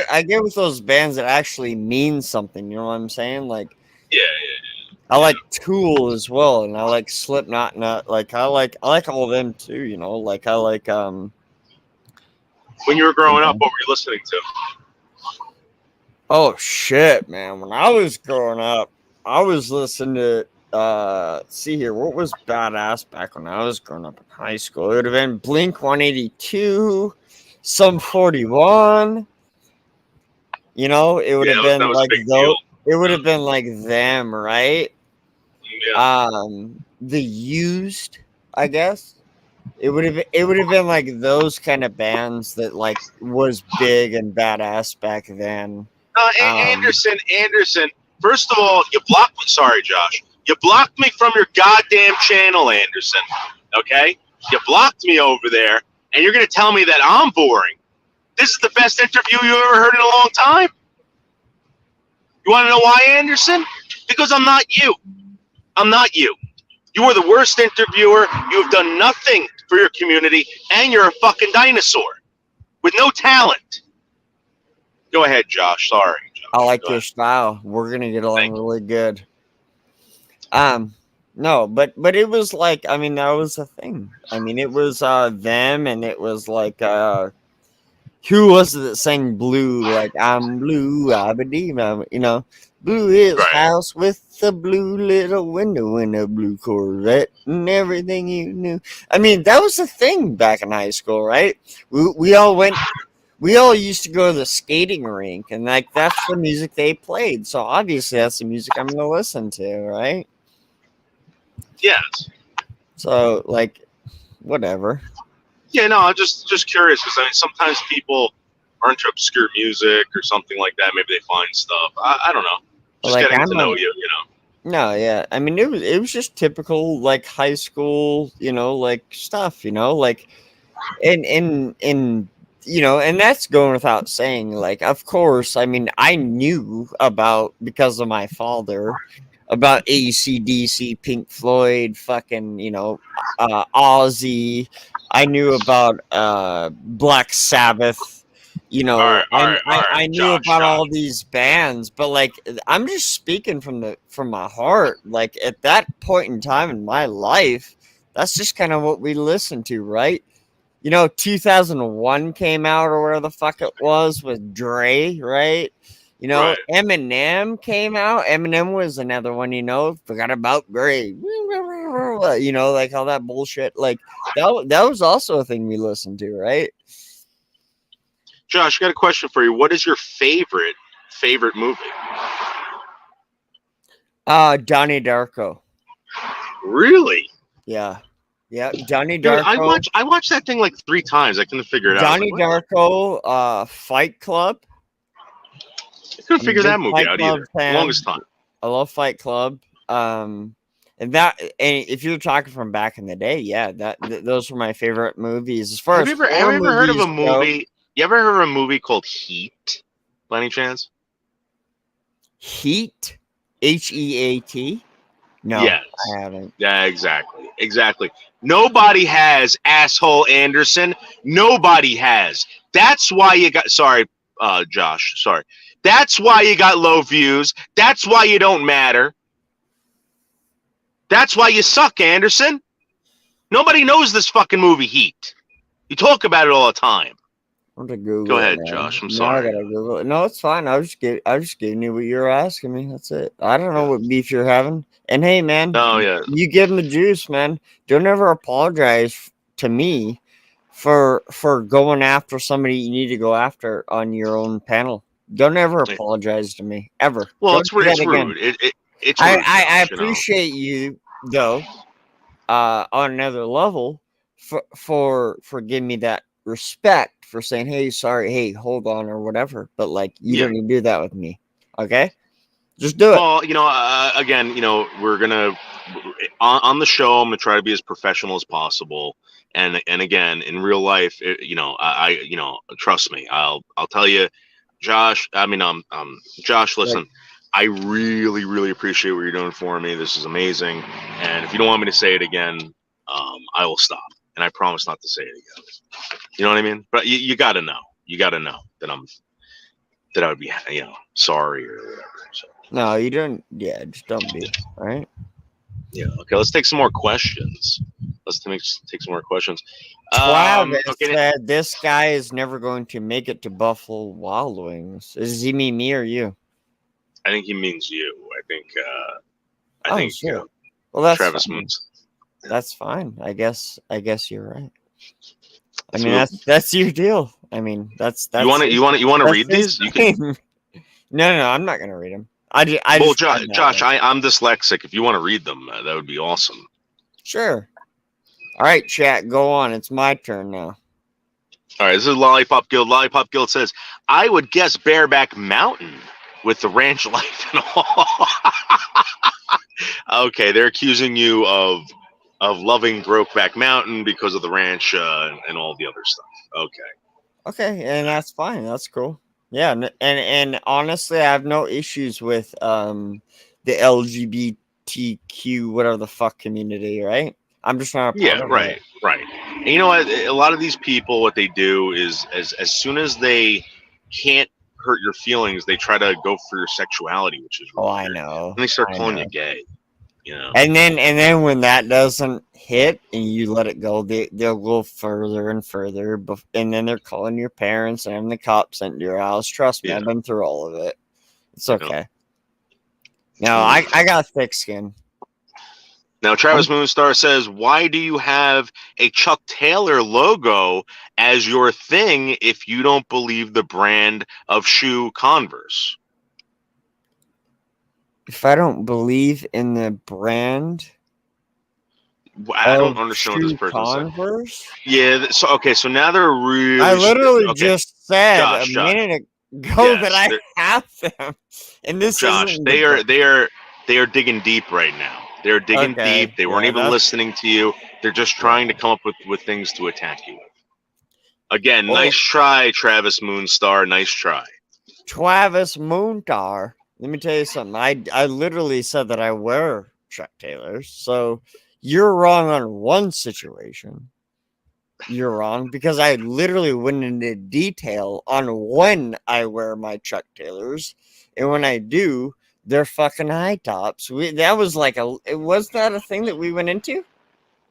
I get with those bands that actually mean something. You know what I'm saying? Like, yeah. I like Tool as well, and I like Slipknot. Like I like all of them too. You know, like I like When you were growing up, what were you listening to? Oh shit, man! When I was growing up, I was listening to. See here, what was badass back when I was growing up in high school? It would have been Blink 182. Sum 41, you know, it would have been like those. It would have been like them, right? Yeah. The Used, I guess. It would have been like those kind of bands that like was big and badass back then. Anderson. First of all, you blocked. Sorry, Josh. You blocked me from your goddamn channel, Anderson. Okay? You blocked me over there, and you're going to tell me that I'm boring. This is the best interview you ever heard in a long time. You want to know why, Anderson? Because I'm not you. I'm not you. You are the worst interviewer. You have done nothing for your community, and you're a fucking dinosaur with no talent. Go ahead, Josh. Sorry, Josh. I like your style. We're gonna get along really good. No, but it was like, I mean, that was a thing. I mean, it was them, and it was like who was it that sang Blue? Like, I'm blue, I believe, you know, blue is house with the blue little window and a blue Corvette and everything you knew. I mean, that was the thing back in high school, right? We all used to go to the skating rink, and like that's the music they played. So obviously that's the music I'm gonna listen to, right? Yes. So like, whatever. Yeah, no, I'm just curious because I mean sometimes people are into obscure music or something like that. Maybe they find stuff. I don't know. Just Like, getting to know you, you know. No, yeah. I mean, it was just typical like high school, you know, like stuff, you know, like and you know, and that's going without saying. Like, of course, I mean, I knew about, because of my father, about AC/DC, Pink Floyd, fucking, you know, Ozzy. I knew about Black Sabbath. You know, All right, I knew Josh, about all these bands, but like, I'm just speaking from my heart. Like, at that point in time in my life, that's just kind of what we listened to, right? You know, 2001 came out, or whatever the fuck it was, with Dre, right? You know, Eminem came out. Eminem was another one, you know, forgot about Dre. You know, like all that bullshit. Like, that was also a thing we listened to, right? Josh, I got a question for you. What is your favorite movie? Donnie Darko. Really? Yeah. Yeah, Donnie Dude, Darko. I watched that thing like 3 times. I couldn't figure it out. Donnie Darko, Fight Club. I couldn't figure that movie out either. Longest time. I love Fight Club. And if you're talking from back in the day, yeah, those were my favorite movies. As far have you ever heard of a movie? You ever heard of a movie called Heat? By any chance? Heat? Heat? No, yes. I haven't. Yeah, exactly. Nobody has, asshole Anderson. Nobody has. That's why you got. Sorry, Josh. Sorry. That's why you got low views. That's why you don't matter. That's why you suck, Anderson. Nobody knows this fucking movie Heat. You talk about it all the time. I'm gonna Google. Go ahead, it, Josh. I'm sorry. I gotta Google it. No, it's fine. I was just giving you what you were asking me. That's it. I don't know what beef you're having. And hey, man. Oh yeah. You give him the juice, man. Don't ever apologize to me for going after somebody you need to go after on your own panel. Don't ever apologize to me ever. Well, it's rude. It's rude, I appreciate you though, on another level, for giving me that respect, for saying, hey, sorry, hey, hold on, or whatever. But like, you don't need to do that with me. Okay, just do it. Well, you know, again, you know, we're gonna on the show. I'm gonna try to be as professional as possible. And again, in real life, you know, you know, trust me. I'll tell you, Josh. I mean, Josh. Listen, I really, really appreciate what you're doing for me. This is amazing. And if you don't want me to say it again, I will stop. And I promise not to say it again. You know what I mean? But you got to know. You got to know that I would be, you know, sorry or whatever. So. No, you don't. Yeah, just don't be. All right. Yeah. Okay. Let's take some more questions. Take some more questions. Travis said this guy is never going to make it to Buffalo Wild Wings. Does he mean me or you? I think he means you. I think. Sure. Well, that's Travis fine. means. That's fine. I guess you're right. I mean, that's your deal. I mean, that's you want to read these? You can. No, I'm not gonna read them. Well, Josh, I'm dyslexic. If you want to read them, that would be awesome. Sure. All right, chat, go on. It's my turn now. All right, this is Lollipop Guild. Lollipop Guild says, I would guess Bareback Mountain with the ranch life and all. Okay, they're accusing you of loving Brokeback Mountain because of the ranch and all the other stuff. Okay. Okay, and that's fine. That's cool. Yeah, and honestly, I have no issues with the LGBTQ whatever the fuck community, right? I'm just not a Yeah, part of it. right. And you know what? A lot of these people, what they do is, as soon as they can't hurt your feelings, they try to go for your sexuality, which is Oh, really I weird. know. And they start I calling you know. gay. You know? And then when that doesn't hit and you let it go, they'll go further and further, and then they're calling your parents and having the cops sent to your house. Trust me, Yeah. I've been through all of it. It's You know? okay. No, I got thick skin. Now, Travis Moonstar says, "Why do you have a Chuck Taylor logo as your thing if you don't believe the brand of shoe Converse?" If I don't believe in the brand I don't of understand what this shoe person said. Converse, Yeah. So okay. So now they're really. I literally Okay, just said a Josh. minute ago that Yes, I have them, and this Josh. isn't the They are digging deep right now. They're digging deep. okay. They weren't Yeah, even that's listening to you. They're just yeah. trying to come up with things to attack you with. Again, Well, nice try, Travis Moonstar. Nice try. Travis Moontar. Let me tell you something. I literally said that I wear Chuck Taylors. So you're wrong on one situation. You're wrong because I literally went into detail on when I wear my Chuck Taylors, and when I do, they're fucking high tops. That was like was that a thing that we went into?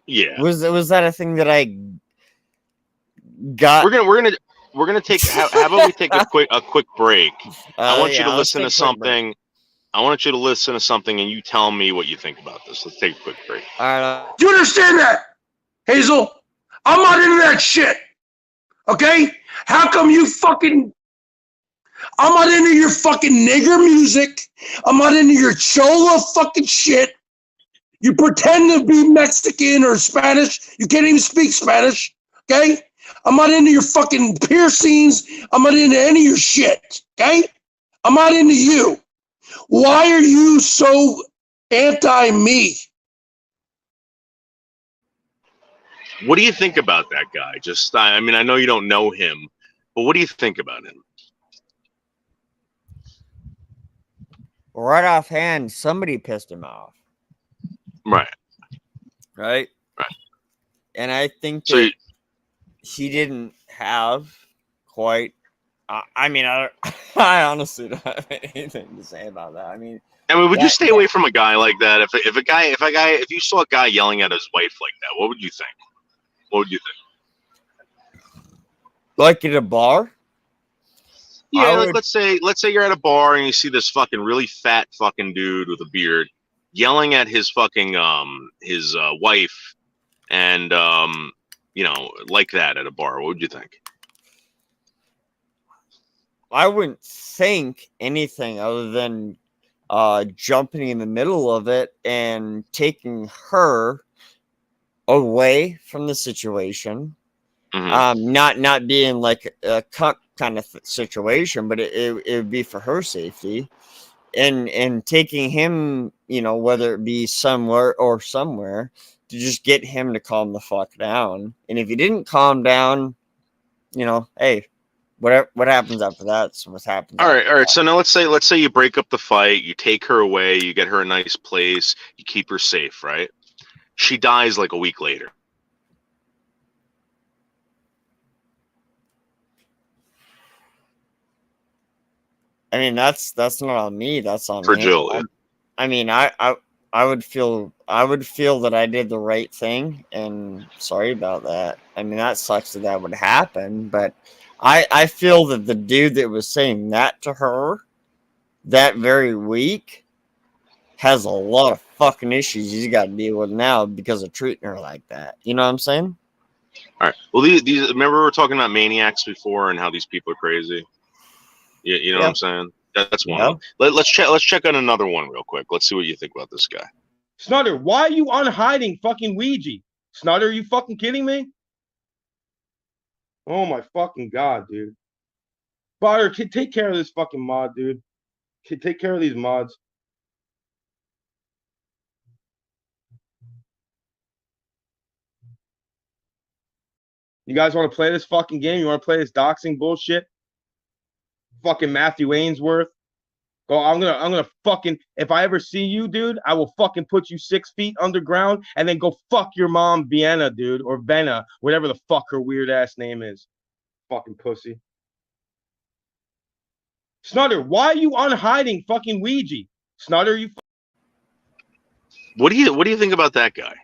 Yeah. Was that a thing that I got? We're gonna take. How about we take a quick break? I want you to Yeah, let's listen take to a quick break. something. I want you to listen to something, and you tell me what you think about this. Let's take a quick break. All right. Do you understand that, Hazel? I'm not into that shit. Okay? How come you fucking. I'm not into your fucking nigger music. I'm not into your chola fucking shit. You pretend to be Mexican or Spanish. You can't even speak Spanish. Okay? I'm not into your fucking piercings. I'm not into any of your shit. Okay? I'm not into you. Why are you so anti me? What do you think about that guy? Just, I mean, I know you don't know him, but what do you think about him? Right offhand, somebody pissed him off. Right. Right. Right. And I think So that he didn't have quite. I mean, I honestly don't have anything to say about that. I mean, would you stay away from a guy like that? If you saw a guy yelling at his wife like that, what would you think? What would you think? like at a bar? Yeah, like let's say you're at a bar and you see this fucking really fat fucking dude with a beard yelling at his fucking his wife and like that at a bar. What would you think? I wouldn't think anything other than jumping in the middle of it and taking her away from the situation. Mm-hmm. Not being like a cuck kind of situation, but it would be for her safety, and taking him, whether it be somewhere to just get him to calm the fuck down. And if he didn't calm down, hey, what happens after that? So what happens? All right. So now let's say you break up the fight, you take her away, you get her a nice place, you keep her safe, right? She dies like a week later. I mean, that's not on me. That's on Fragility. him. I mean, I would feel that I did the right thing, and sorry about that. I mean, that sucks that would happen, but I feel that the dude that was saying that to her that very week has a lot of fucking issues he's got to deal with now because of treating her like that. You know what I'm saying? All right. Well, these remember we were talking about maniacs before and how these people are crazy. You know what I'm saying? That's one of them. Let's check on another one real quick. Let's see what you think about this guy. Snutter, why are you unhiding fucking Ouija? Snutter, are you fucking kidding me? Oh my fucking god, dude. Fire, take care of this fucking mod, dude. Take care of these mods. You guys want to play this fucking game? You want to play this doxing bullshit? Fucking Matthew Ainsworth. Go, I'm gonna fucking, if I ever see you, dude, I will fucking put you 6 feet underground and then go fuck your mom, Vienna, dude, or Venna, whatever the fuck her weird ass name is. Fucking pussy. Snutter, why are you unhiding fucking Ouija? Snutter, you. What do you think about that guy?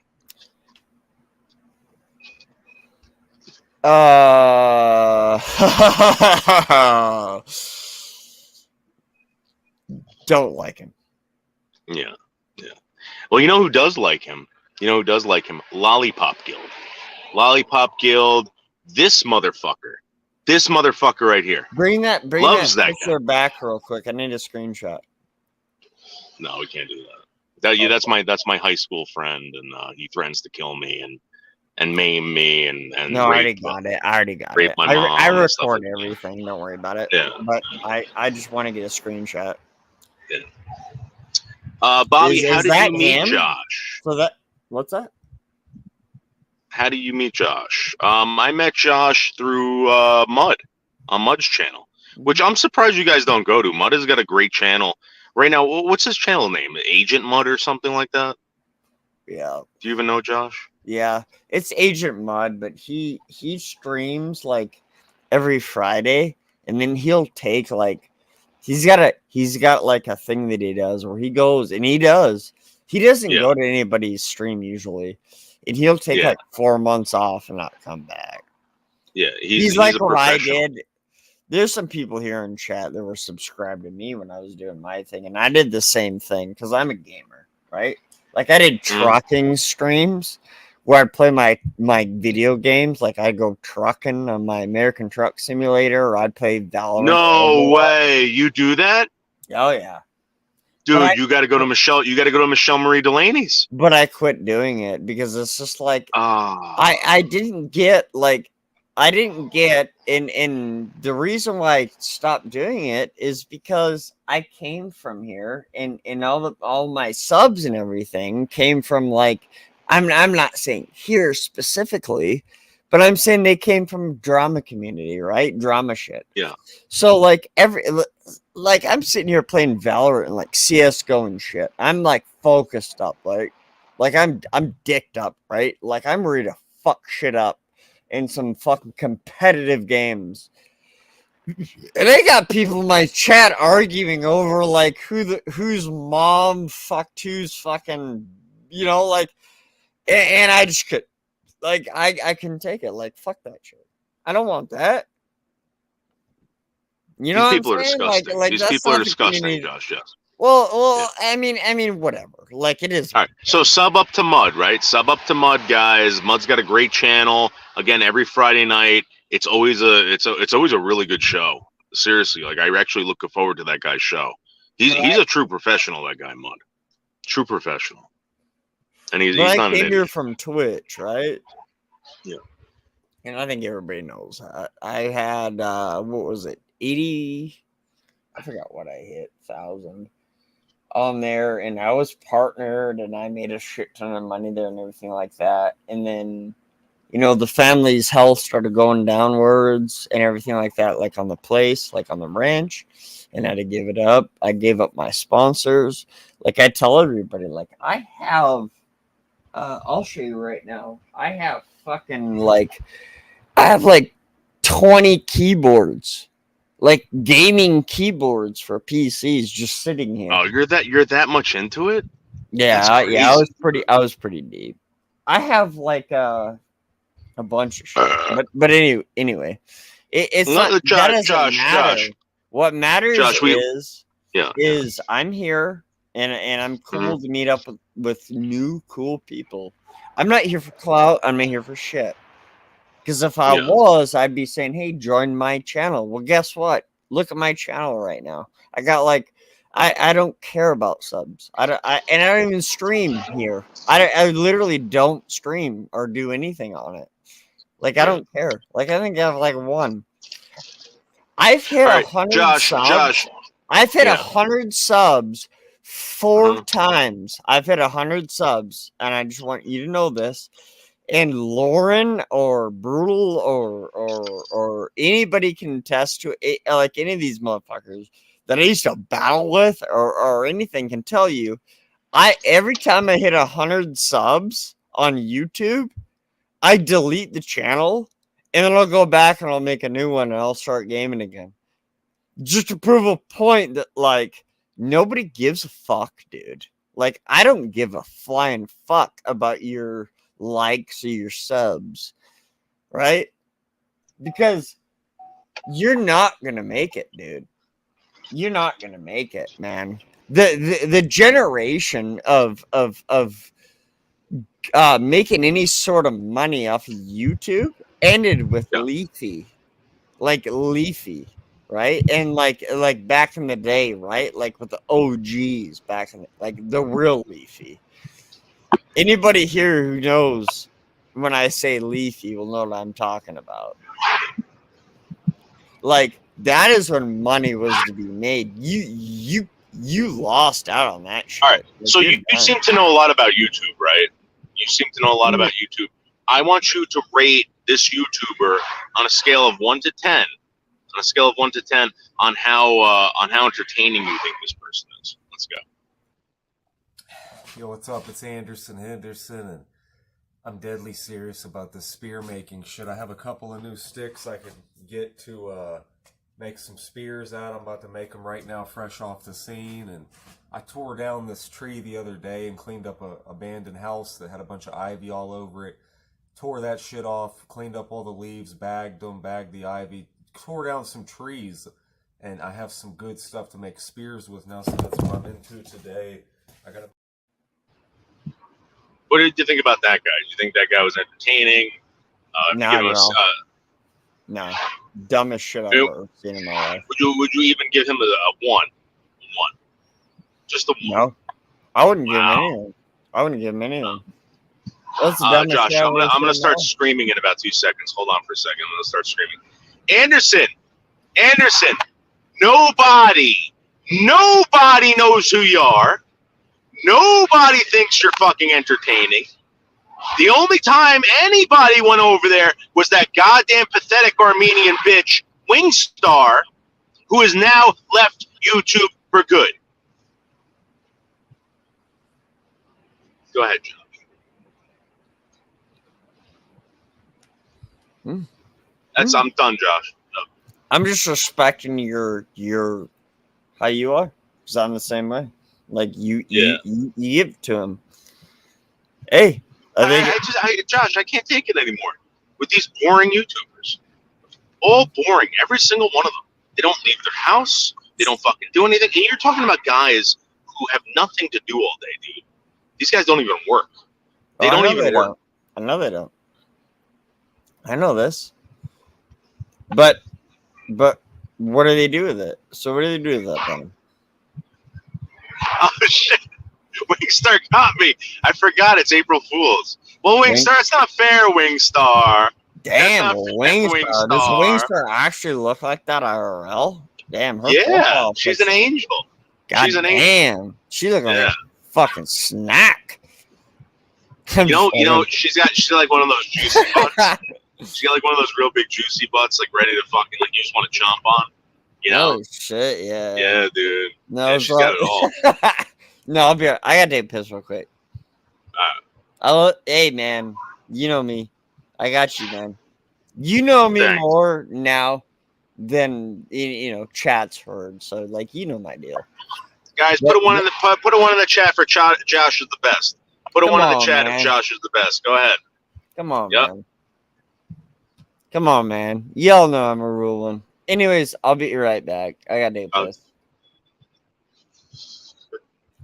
Don't like him. Yeah. Well, you know who does like him? Lollipop Guild. Lollipop Guild. This motherfucker right here. Bring that Loves that picture back real quick. I need a screenshot. No, we can't do that. That's my high school friend, and he threatens to kill me and maim me and No, I already rape, got it. I already got rape it. my mom I and stuff record like that. everything. Don't worry about it. Yeah. But I just want to get a screenshot. Bobby, Is how did that you meet him? Josh? So that what's that? How do you meet Josh? I met Josh through Mud on Mud's channel, which I'm surprised you guys don't go to. Mud has got a great channel right now. What's his channel name? Agent Mud or something like that? Yeah. Do you even know Josh? Yeah. It's Agent Mud, but he streams like every Friday, and then he'll take like he's got like a thing that he does where he goes and he doesn't Yeah. go to anybody's stream usually. And he'll take Yeah. like 4 months off and not come back. Yeah, He's like a what I professional. did. There's some people here in chat that were subscribed to me when I was doing my thing, and I did the same thing because I'm a gamer, right? Like I did trucking streams where I'd play my video games. Like I'd go trucking on my American Truck Simulator, or I'd play Valorant. No way, you do that? Oh yeah. Dude, you got to go to Michelle. You got to go to Michelle Marie Delaney's. But I quit doing it because it's just like Ah, I didn't get and the reason why I stopped doing it is because I came from here and all my subs and everything came from like I'm not saying here specifically, but I'm saying they came from drama community, right? Drama shit. Yeah. So like I'm sitting here playing Valorant and like CS:GO and shit. I'm like focused up, like I'm dicked up, right? Like I'm ready to fuck shit up in some fucking competitive games. And I got people in my chat arguing over like whose mom fucked who's fucking, like, and I just could, like, I couldn't take it. Like, fuck that shit. I don't want that. You know, these people are disgusting. Like These people are disgusting, Josh. Yes. Well, yeah. I mean, whatever. Like it is. All right. So sub up to Mud, right? Sub up to Mud, guys. Mud's got a great channel. Again, every Friday night. It's always a really good show. Seriously, like I actually look forward to that guy's show. He's a true professional. That guy, Mud, true professional. And he's not I an came here idiot. from Twitch, right? Yeah. And I think everybody knows that. I had what was it? 80, I forgot what I hit, 1,000 on there, and I was partnered and I made a shit ton of money there and everything like that. And then, the family's health started going downwards and everything like that, like on the place, like on the ranch, and I had to give it up. I gave up my sponsors. Like I tell everybody, like I have, I'll show you right now. I have fucking like 20 keyboards. Like gaming keyboards for PCs just sitting here. Oh, you're that much into it? Yeah, I was pretty deep. I have like a bunch of shit. But anyway, it's not that doesn't matter. Josh. What matters Josh, is I'm here and I'm cool to meet up with new cool people. I'm not here for clout, I'm not here for shit. Because if I was, I'd be saying, hey, join my channel. Well, guess what? Look at my channel right now. I got like, I don't care about subs. I don't even stream here. I literally don't stream or do anything on it. Like, I don't care. Like, I think I have like one. I've hit 100 subs. Josh. I've hit 100 subs 4 times. I've hit 100 subs, and I just want you to know this. And Lauren or Brutal or anybody can attest to it, like any of these motherfuckers that I used to battle with or anything can tell you, every time I hit 100 subs on YouTube, I delete the channel and then I'll go back and I'll make a new one and I'll start gaming again. Just to prove a point that like nobody gives a fuck, dude. Like I don't give a flying fuck about your likes or your subs, right? Because you're not gonna make it, dude. You're not gonna make it, man. The generation of making any sort of money off of YouTube ended with Yeah. Leafy, right? And like back in the day, right? Like with the OGs back in like the real Leafy. Anybody here who knows when I say Leafy will know what I'm talking about. Like that is when money was to be made. You lost out on that shit. All right. Like, So you seem to know a lot about YouTube, right? You seem to know a lot about YouTube. I want you to rate this YouTuber on a scale of 1 to 10. On a scale of 1 to 10 on how entertaining you think this person is. Let's go. Yo, what's up? It's Anderson Henderson, and I'm deadly serious about the spear making shit. I have a couple of new sticks I can get to make some spears out. I'm about to make them right now, fresh off the scene. And I tore down this tree the other day and cleaned up a abandoned house that had a bunch of ivy all over it. Tore that shit off, cleaned up all the leaves, bagged them, bagged the ivy, tore down some trees, and I have some good stuff to make spears with now, so that's what I'm into today. I gotta. What did you think about that guy? Do you think that guy was entertaining? No, dumbest shit I've ever seen in my life. Would you even give him a 1? Just a 1? No, I wouldn't give him anything. I wouldn't give him anything. That's the dumbest Josh, shit I'm gonna start life. screaming in about 2 seconds. Hold on for a second. I'm gonna start screaming. Anderson, nobody knows who you are. Nobody thinks you're fucking entertaining. The only time anybody went over there was that goddamn pathetic Armenian bitch, Wingstar, who has now left YouTube for good. Go ahead, Josh. I'm done, Josh. No. I'm just respecting your how you are, because I'm the same way. Like you give it to him. Hey, Josh, I can't take it anymore with these boring YouTubers. All boring, every single one of them. They don't leave their house. They don't fucking do anything. And you're talking about guys who have nothing to do all day, dude. These guys don't even work. They don't even work. I know they don't. I know this. But what do they do with it? So what do they do with that then? Oh shit! Wingstar got me. I forgot it's April Fool's. Well, Wingstar, it's not fair, Wingstar. Damn, Wingstar. Does Wingstar actually look like that IRL? Damn, her profile she's an angel. God she's an angel. She looks like a fucking snack. You know, she's like one of those juicy butts. She's got like one of those real big juicy butts, like ready to fucking like you just want to chomp on. You know? Oh shit, yeah. Yeah, dude. No, yeah, she's got it all. No, I'll be right. I gotta take a piss real quick. Hey man, you know me. I got you, man. You know me more now than chat's heard. So like you know my deal. Guys, put a 1 in the chat for Josh is the best. Put a 1 in the chat if Josh is the best. Go ahead. Come on, man. Come on, man. Y'all know I'm a rule one. Anyways, I'll be right back. I gotta take a piss.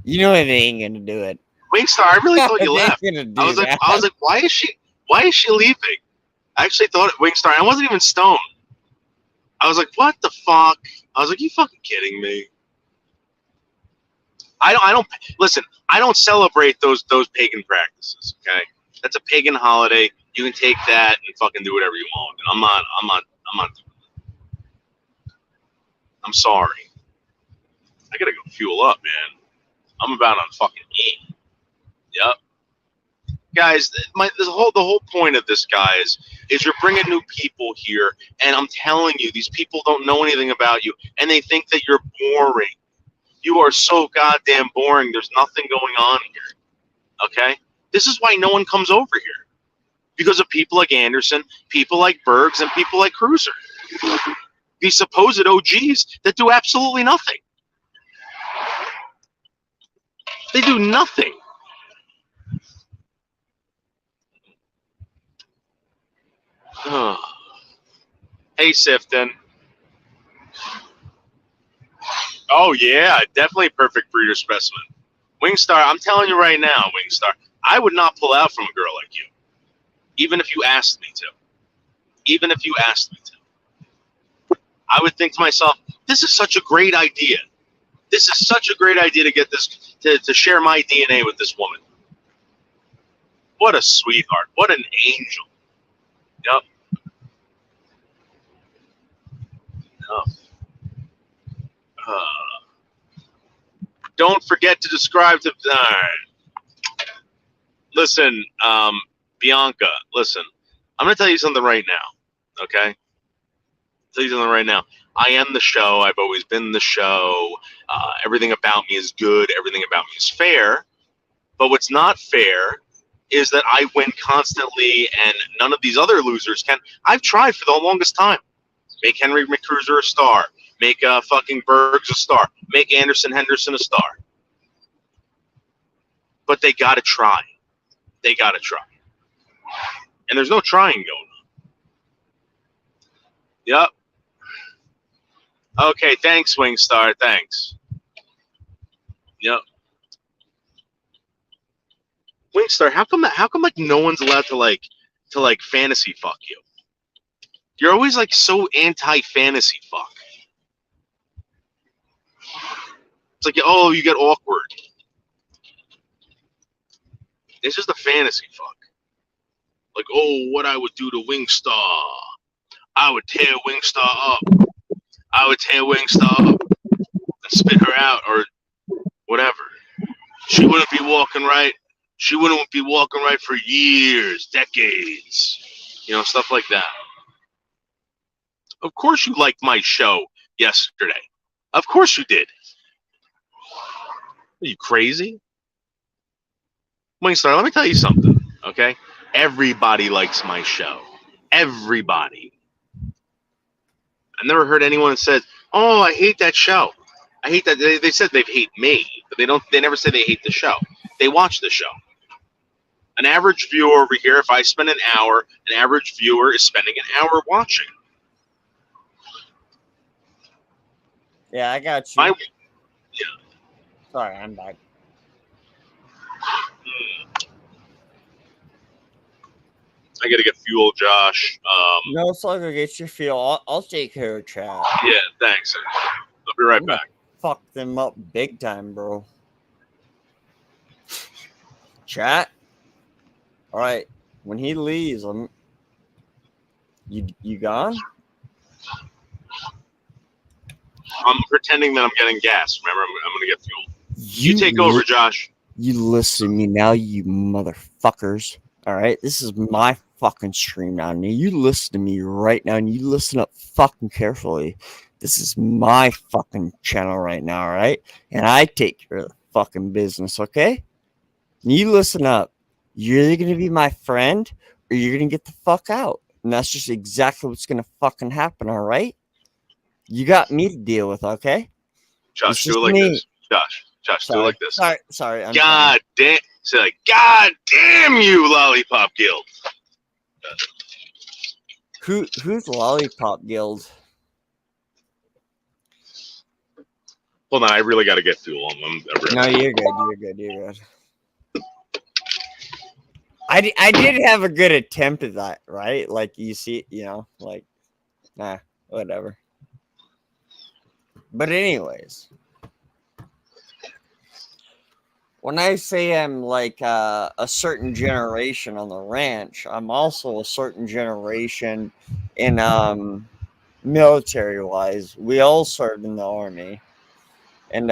You know they ain't gonna do it. Wingstar, I really thought you left. I was like, why is she leaving? I actually thought Wingstar. I wasn't even stoned. I was like, what the fuck? I was like, you fucking kidding me? I don't listen. I don't celebrate those pagan practices. Okay, that's a pagan holiday. You can take that and fucking do whatever you want. And I'm not doing it. I'm sorry. I gotta go fuel up, man. I'm about on fucking E. Yep. Guys, the whole point of this, guys, is you're bringing new people here, and I'm telling you, these people don't know anything about you, and they think that you're boring. You are so goddamn boring. There's nothing going on here. Okay, this is why no one comes over here, because of people like Anderson, people like Bergs, and people like Cruiser. These supposed OGs that do absolutely nothing. They do nothing. Hey, Sifton. Oh, yeah, definitely perfect breeder specimen. Wingstar, I'm telling you right now, Wingstar, I would not pull out from a girl like you, even if you asked me to. Even if you asked me to. I would think to myself, this is such a great idea. This is such a great idea to get this, to share my DNA with this woman. What a sweetheart. What an angel. Yep. Don't forget to subscribe to. All right. Listen, Bianca. Listen, I'm gonna tell you something right now. Okay. Tell you something right now. I am the show. I've always been the show. Everything about me is good. Everything about me is fair. But what's not fair is that I win constantly, and none of these other losers can. I've tried for the longest time. Make Henry McCruiser a star. Make fucking Bergs a star. Make Anderson Henderson a star. But they got to try. They got to try. And there's no trying going on. Yep. Okay, thanks, Wingstar. Thanks. Yep. Wingstar, how come like no one's allowed to like fantasy fuck you? You're always like so anti-fantasy fuck. It's like, oh, you get awkward. It's just a fantasy fuck. Like, oh, what I would do to Wingstar. I would tear Wingstar up. I would tear Wingstar up and spit her out or whatever. She wouldn't be walking right. She wouldn't be walking right for years, decades. You know, stuff like that. Of course you liked my show yesterday. Of course you did. Are you crazy? Wingstar, let me tell you something, okay? Everybody likes my show. Everybody. I've never heard anyone that said, oh, I hate that show. I hate that. They said they hate me, but they never say they hate the show. They watch the show. An average viewer over here, if I spend an hour, an average viewer is spending an hour watching. Yeah, I got you. Yeah. Sorry, I'm back. I gotta get fuel, Josh. No, it's like, go get your fuel. I'll take care of chat. Yeah, thanks. I'll be right back. Fuck them up big time, bro. Chat. All right. When he leaves, you gone? I'm pretending that I'm getting gas. Remember, I'm gonna get fuel. You take over, Josh. You listen to me now, you motherfuckers. All right, this is my fucking stream now. Now you listen to me right now, and you listen up fucking carefully. This is my fucking channel right now, all right? And I take care of the fucking business, okay? And you listen up. You're either gonna be my friend, or you're gonna get the fuck out. And that's just exactly what's gonna fucking happen, all right? You got me to deal with, okay? Josh, do it like this. Josh, do it like this. Sorry. God damn. Say like, God damn you, Lollipop Guild. Who's Lollipop Guild? Hold on, I really got to get fuel. No, you're good. I did have a good attempt at that, right? Like, you see, like, nah, whatever. But anyways, when I say I'm like a certain generation on the ranch, I'm also a certain generation in military wise. We all served in the army, and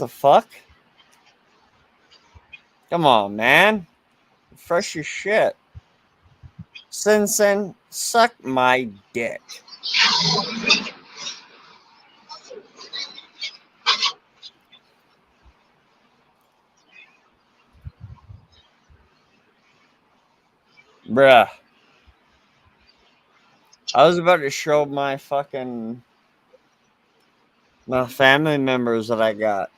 the fuck? Come on, man. Fresh as shit. Sin, suck my dick. Bruh. I was about to show my family members that I got.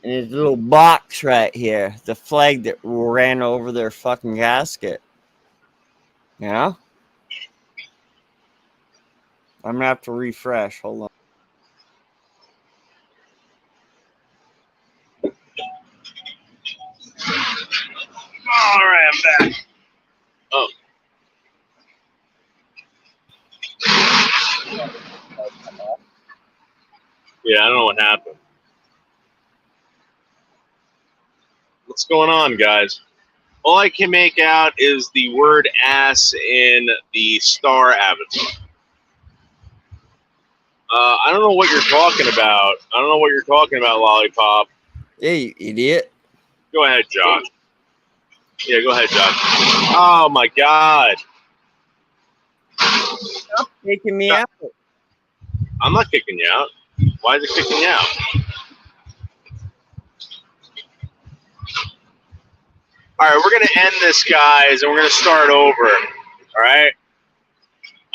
In his little box right here. The flag that ran over their fucking casket. You know? I'm gonna have to refresh. Hold on. All right, I'm back. Oh. Yeah, I don't know what happened. What's going on, guys? All I can make out is the word ass in the star avatar. I don't know what you're talking about. I don't know what you're talking about, Lollipop. Yeah, you idiot. Go ahead, Josh. Yeah, go ahead, Josh. Oh, my God. Stop taking me out. I'm not kicking you out. Why is it kicking you out? All right, we're going to end this, guys, and we're going to start over. All right?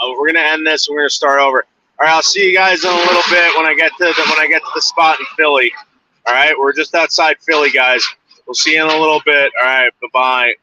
We're going to end this, and we're going to start over. All right, I'll see you guys in a little bit when I get to the spot in Philly. All right, we're just outside Philly, guys. We'll see you in a little bit. All right, bye-bye.